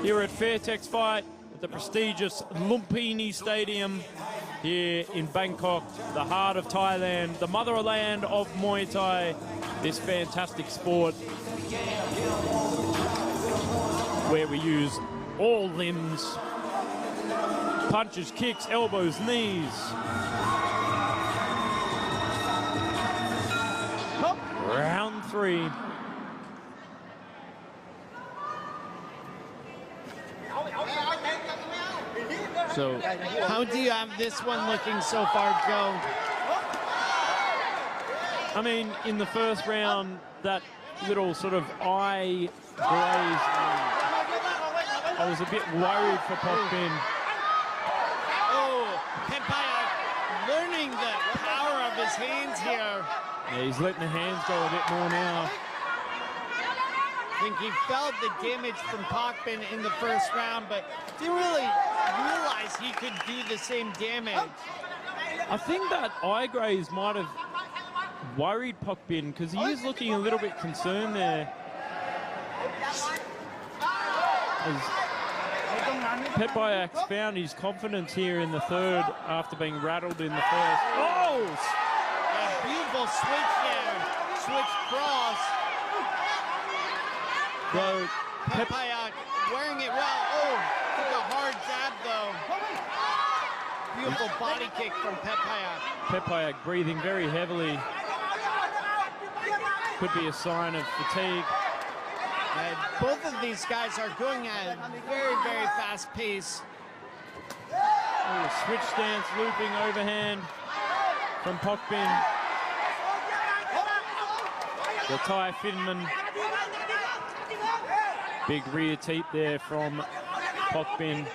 here at Fairtex Fight at the prestigious Lumpinee Stadium here in Bangkok, the heart of Thailand, the motherland of Muay Thai, this fantastic sport where we use all limbs, punches, kicks, elbows, knees. Round 3. So, how do you have this one looking so far, Joe? I mean, in the first round, that little sort of eye glaze, I was a bit worried for Pokpin. Oh, Petpayak learning the power of his hands here. Yeah, he's letting the hands go a bit more now. I think he felt the damage from Pokpin in the first round, but didn't really realize he could do the same damage. I think that eye graze might have worried Pokpin because he is looking a little bit concerned there. As Petpayak's found his confidence here in the third after being rattled in the first. Oh! A beautiful switch there. Switch cross. So Petpayak wearing it well. Oh, took a hard jab though. Beautiful body kick from Petpayak. Petpayak breathing very heavily. Could be a sign of fatigue. And both of these guys are going at a very, very fast pace. Oh, switch stance, looping overhand from Pokpin. The Thai Finman. Big rear teep there from Pokpin.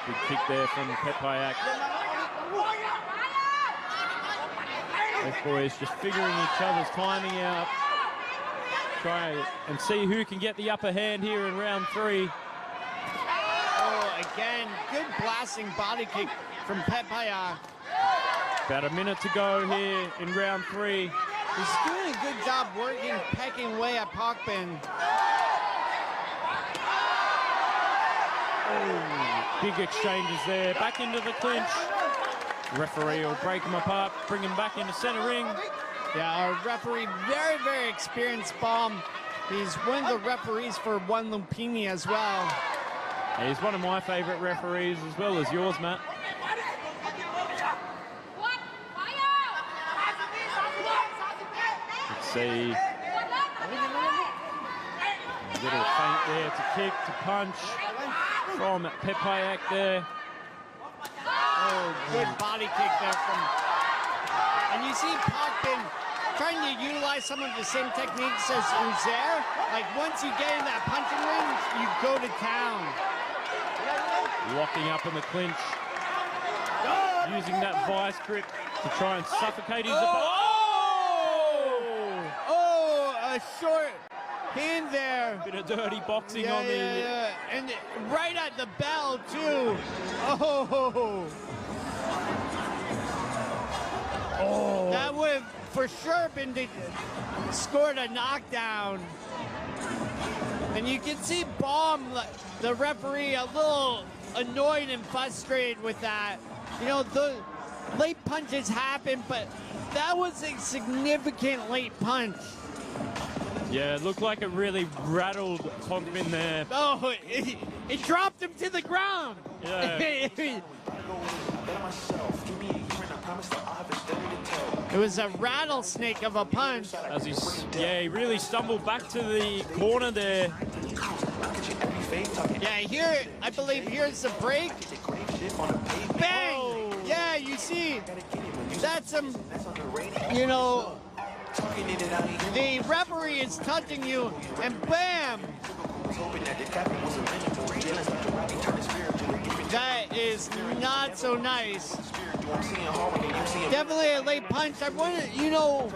Good kick there from Pepayak. Both boys just figuring each other's timing out. Try and see who can get the upper hand here in round 3. Oh, again, good blasting body kick from Pepayak. About a minute to go here in round 3. He's doing a good job working, pecking away at Pokpin. Oh, big exchanges there. Back into the clinch. Referee will break them apart, bring him back into center ring. Yeah, our referee, very, very experienced bomb. He's one of the referees for One Lumpinee as well. Yeah, he's one of my favorite referees as well as yours, Matt. Let's see. A little feint there to kick, to punch from Pepayak there. Oh, good body kick there from... And you see Pokpin trying to utilize some of the same techniques as Uzair. Like, once you get in that punching ring, you go to town. Locking up in the clinch. Using that vice grip to try and suffocate his opponent. Oh, a short hand there. Bit of dirty boxing on the... Yeah. And right at the bell, too. Oh. Oh. That would have for sure been scored a knockdown. And you can see Bomb, the referee, a little annoyed and frustrated with that. You know, the late punches happen, but that was a significant late punch. Yeah, it looked like it really rattled Pokpin there. Oh, it dropped him to the ground. Yeah. It was a rattlesnake of a punch. As he really stumbled back to the corner there. Yeah, here, I believe here's the break. Bang! Oh. Yeah, you see, that's some, you know, the referee is touching you, and bam! That is not so nice. Definitely a late punch. I wonder, you know,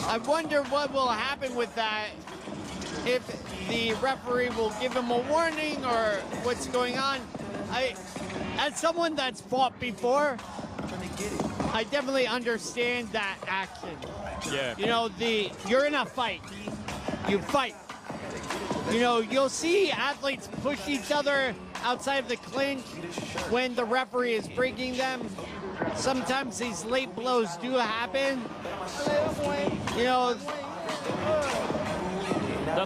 I wonder what will happen with that. If the referee will give him a warning or what's going on. As someone that's fought before, I definitely understand that action. Yeah. You know, you're in a fight. You fight. You know, you'll see athletes push each other outside of the clinch when the referee is breaking them. Sometimes these late blows do happen. You know,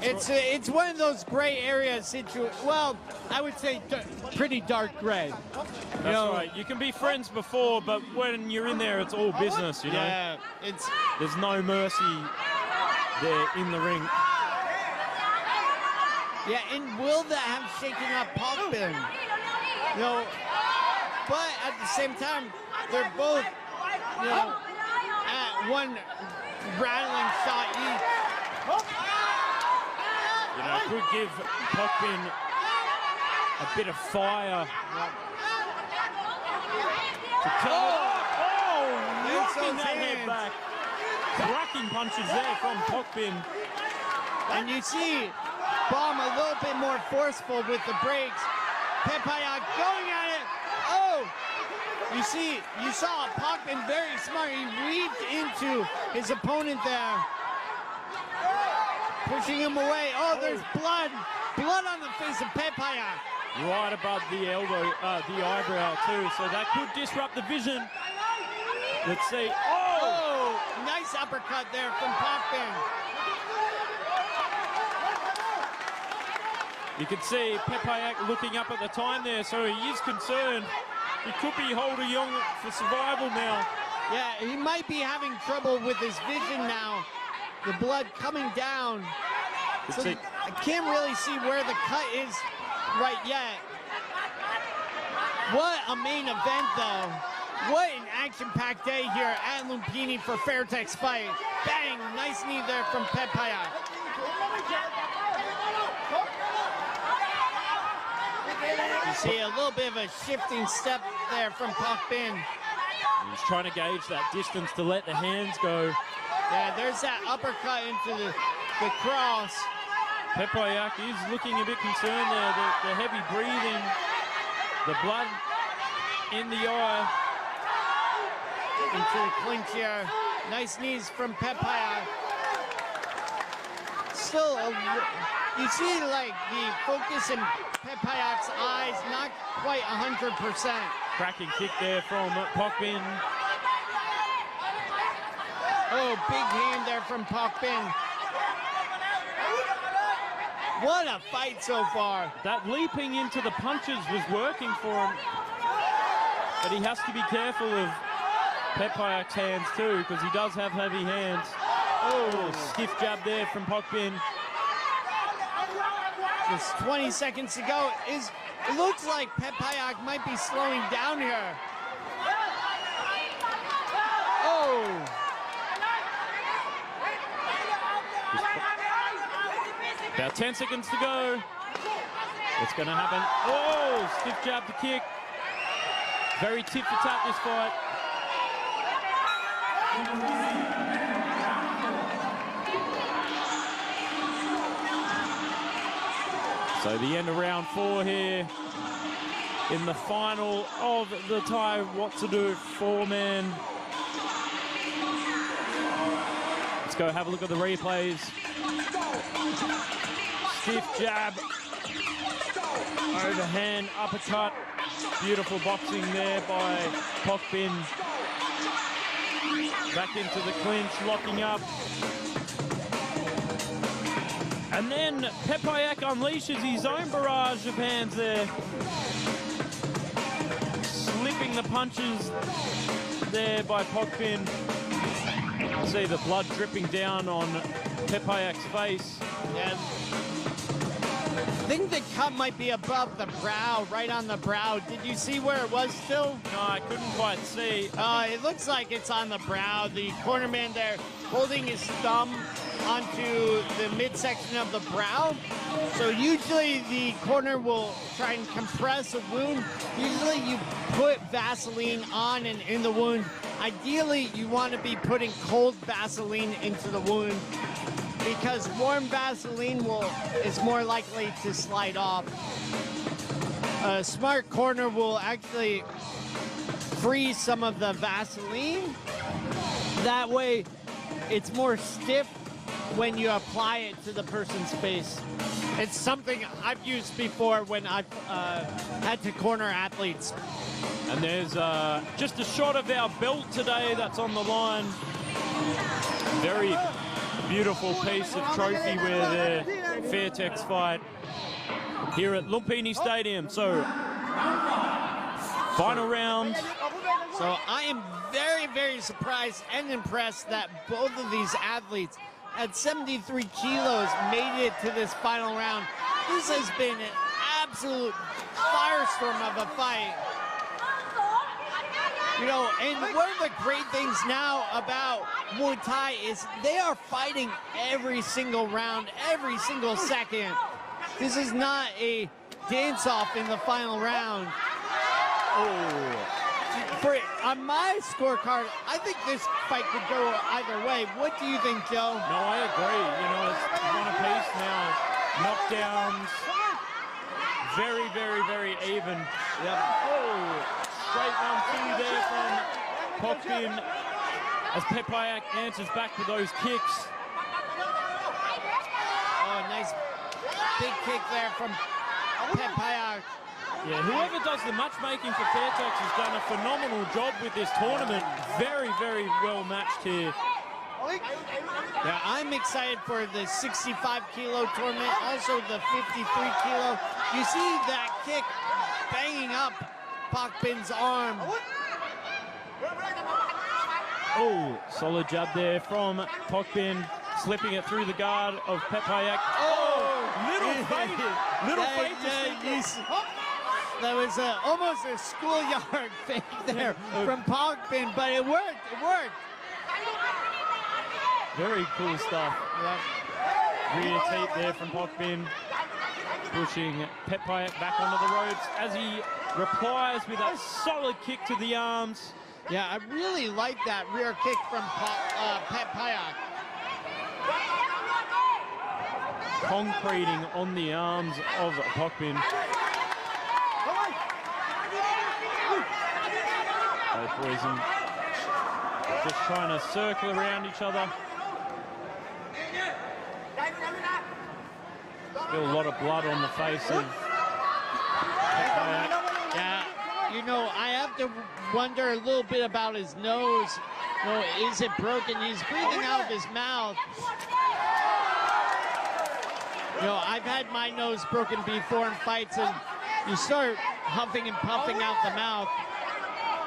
it's one of those gray areas. Well, I would say pretty dark gray. That's right. You can be friends before, but when you're in there, it's all business, you know? Yeah, there's no mercy there in the ring. Yeah, and will that have shaken up Pokpin? You know, but at the same time, they're both, you know, at one rattling shot each. You know, it could give Pokpin a bit of fire. To knocking that head back. Cracking punches there from Pokpin. And you see Bomb a little bit more forceful with the breaks. Pepayak going at it. Oh! You saw Pokpin very smart. He weaved into his opponent there. Pushing him away. Oh, there's blood. Blood on the face of Pepayak. Right above the elbow, the eyebrow too. So that could disrupt the vision. Let's see. Oh! Nice uppercut there from Pokpin. You can see Pepayak looking up at the time there, so he is concerned. He could be holding on for survival now. Yeah, he might be having trouble with his vision now. The blood coming down. So I can't really see where the cut is right yet. What a main event, though. What an action-packed day here at Lumpinee for Fairtex fight. Bang! Nice knee there from Pepayak. You see a little bit of a shifting step there from Pak Bin. He's trying to gauge that distance to let the hands go. Yeah, there's that uppercut into the cross. Pepayak is looking a bit concerned there. The heavy breathing, the blood in the eye. Into the clinch here. Nice knees from Pepayak. Still, you see like the focus in Pepayak's eyes, not quite 100%. Cracking kick there from Pak Bin. Oh, big hand there from Pak Bin. What a fight so far. That leaping into the punches was working for him. But he has to be careful of Pepayak's hands too, because he does have heavy hands. Oh, stiff jab there from Pak Bin. Just 20 seconds to go. It looks like Pepayak might be slowing down here. Oh. About 10 seconds to go. What's going to happen? Oh, stiff jab to kick. Very tit for tat this fight. So the end of round 4 here in the final of the Thai What to Do 4-man. Let's go have a look at the replays. Stiff jab, overhand uppercut. Beautiful boxing there by Pak Bin. Back into the clinch, locking up. And then Pepayak unleashes his own barrage of hands there. Slipping the punches there by Pak Bin. See the blood dripping down on Pepayak's face. Yeah. I think the cut might be above the brow, right on the brow. Did you see where it was still? No, I couldn't quite see. It looks like it's on the brow. The cornerman there holding his thumb onto the midsection of the brow. So usually the corner will try and compress a wound. Usually you put Vaseline on and in the wound. Ideally, you want to be putting cold Vaseline into the wound, because warm Vaseline is more likely to slide off. A smart corner will actually freeze some of the Vaseline. That way, it's more stiff when you apply it to the person's face. It's something I've used before when I've had to corner athletes. And there's just a shot of our belt today that's on the line. Very beautiful piece of trophy wear there. Fairtex fight here at Lumpinee Stadium. So, final round. So I am very, very surprised and impressed that both of these athletes at 73 kilos made it to this final round. This has been an absolute firestorm of a fight. You know, and one of the great things now about Muay Thai is they are fighting every single round, every single second. This is not a dance-off in the final round. On my scorecard, I think this fight could go either way. What do you think, Joe? No, I agree. You know, it's one apiece now. Knockdowns. Very, very, very even. Yep. Oh, straight 1-2 there from Pak Bin as Pepayak answers back with those kicks. Oh, nice big kick there from Pepayak. Yeah, whoever does the matchmaking for Fairtex has done a phenomenal job with this tournament. Very, very well matched here. Yeah, I'm excited for the 65-kilo tournament, also the 53-kilo. You see that kick banging up Pak Bin's arm. Oh, solid jab there from Pak Bin, slipping it through the guard of Pepayak. Oh, little feint. That was almost a schoolyard fake there from Pak Bin, but it worked. It worked. Very cool stuff. Yep. Rear tape there from Pak Bin. pushing Pepayak back onto the ropes as he replies with a solid kick to the arms. Yeah, I really like that rear kick from Pepayak. Concreting on the arms of Pokpin. Both boys just trying to circle around each other. Still a lot of blood on the face of Pepayak. Yeah, you know, I have to wonder a little bit about his nose. You know, is it broken? He's breathing out of his mouth. You know, I've had my nose broken before in fights, and you start huffing and puffing out the mouth.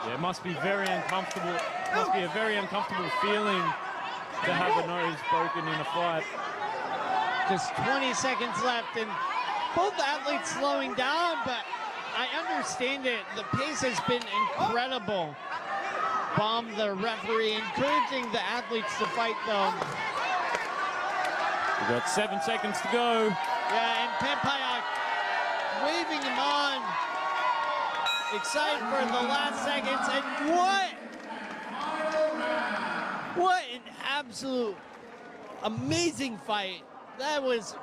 Yeah, it must be very uncomfortable. Must be a very uncomfortable feeling to have a nose broken in a fight. Just 20 seconds left, and both athletes slowing down, but I understand it. The pace has been incredible. Bomb the referee, encouraging the athletes to fight, though. We've got 7 seconds to go. Yeah, and Pepayak waving him on. Excited for the last seconds, and what an absolute amazing fight. That was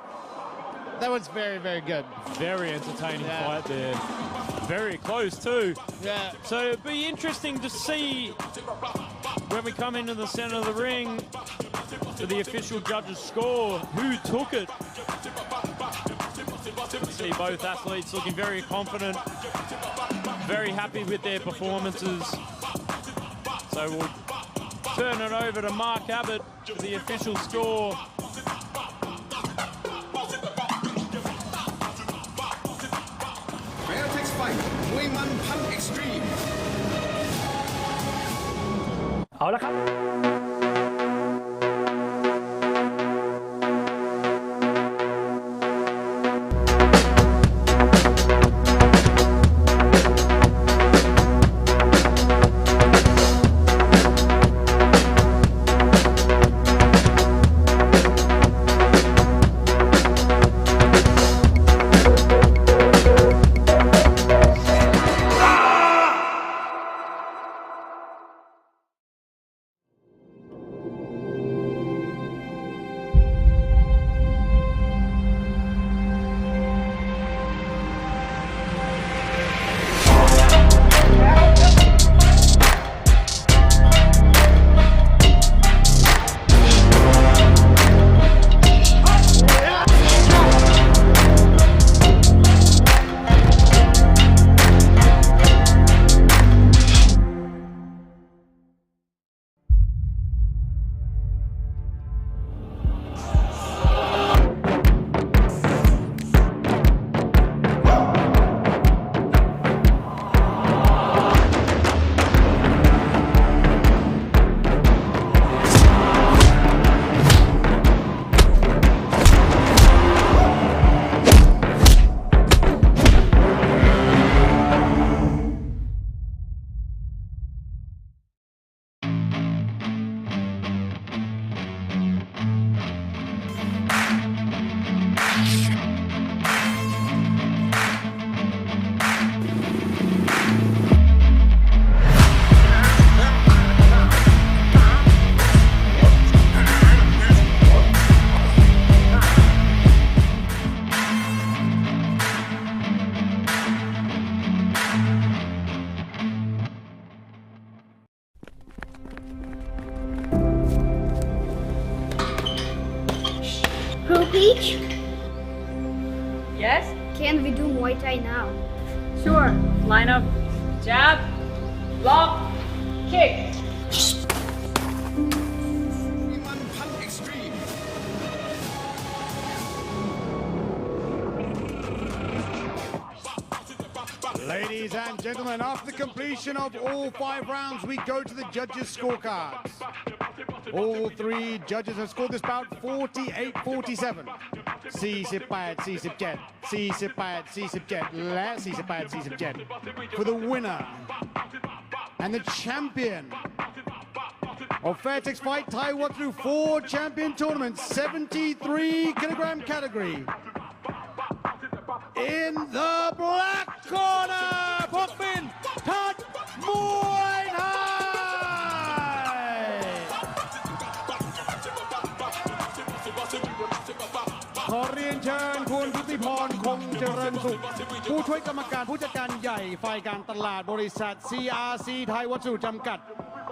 very, very good. Very entertaining fight there. Very close too. Yeah. So it'd be interesting to see when we come into the center of the ring for the official judges' score, who took it. See both athletes looking very confident, very happy with their performances. So we'll turn it over to Mark Abbott for the official score. Fairtex fight มวยมันพัน Extreme เอาละครับ Peach? Yes? Can we do Muay Thai now? Sure. Line up. Jab. Block. Kick. มวยมันพัน Extreme Ladies and gentlemen, after the completion of all 5 rounds, we go to the judges' scorecards. All 3 judges have scored this bout 48-47. 48-47, 48-47,และ48-47 for the winner and the champion of Fairtex Fight Thai What Through 4 Champion Tournament 73 kilogram category. in the black corner พกบินทัดมวยไทยขอเรียนเชิญคุณพุทธิพรคงเจริญสุขผู้ช่วยกรรมการผู้จัดการใหญ่ฝ่ายการตลาดบริษัท CRC ไทยวัสดุจำกัด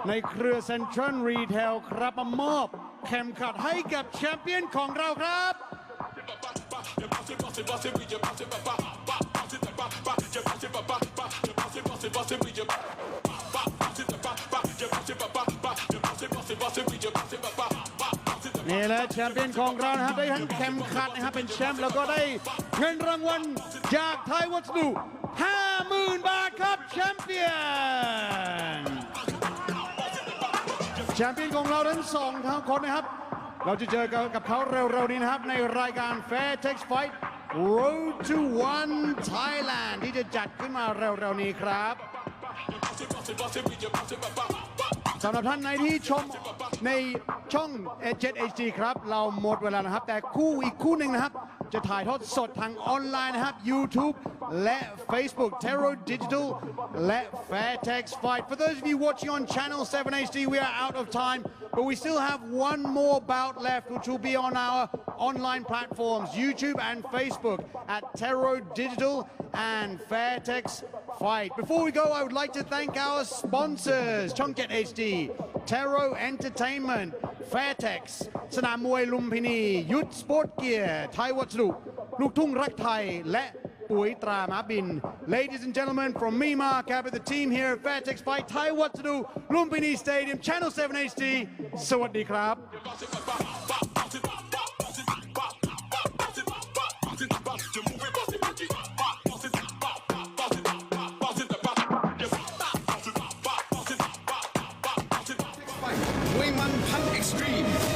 ในเครือเซ็นทรัลรีเทลครับมามอบเข็มขัดให้กับแชมเปี้ยนของเราครับ นี่แหละแชมเปี้ยนของเรานะครับได้ทั้งเข็มขัดนะครับเป็นแชมป์แล้วก็ได้เงินรางวัลจากไทยวัสดุ 50,000 บาทครับแชมเปี้ยนแชมเปี้ยนของเราทั้งสองคนนะครับเราจะเจอกับเขาเร็วๆนี้นะครับในรายการ Fairtex Fight Road to One Thailand ที่จะจัดขึ้นมาเร็วๆนี้ครับสำหรับท่านไหนที่ชมในช่อง 7HD ครับเราหมดเวลานะครับแต่อีกคู่หนึ่งนะครับจะถ่ายทอดสดทางออนไลน์นะครับ YouTube และ Facebook Terro Digital และ Fairtex Fight. For those of you watching on channel 7HD, we are out of time, but we still have one more bout left, which will be on our online platforms, YouTube and Facebook at Terro Digital and Fairtex Fight. Before we go, I would like to thank our sponsors, Chongket HD, Terro Entertainment, Fairtex, สนามมวยลุมพินียุทธสปอร์ตเกียร์ไทยวัสดุลูกทุ่งรักไทยและปุ๋ยตราม้าบิน Ladies and gentlemen, from me, Mark Abbott, the team here at Fairtex Fight, Thai Watsadu, Lumpinee Stadium, Channel 7 HD, สวัสดีครับ มวยมันพัน Extreme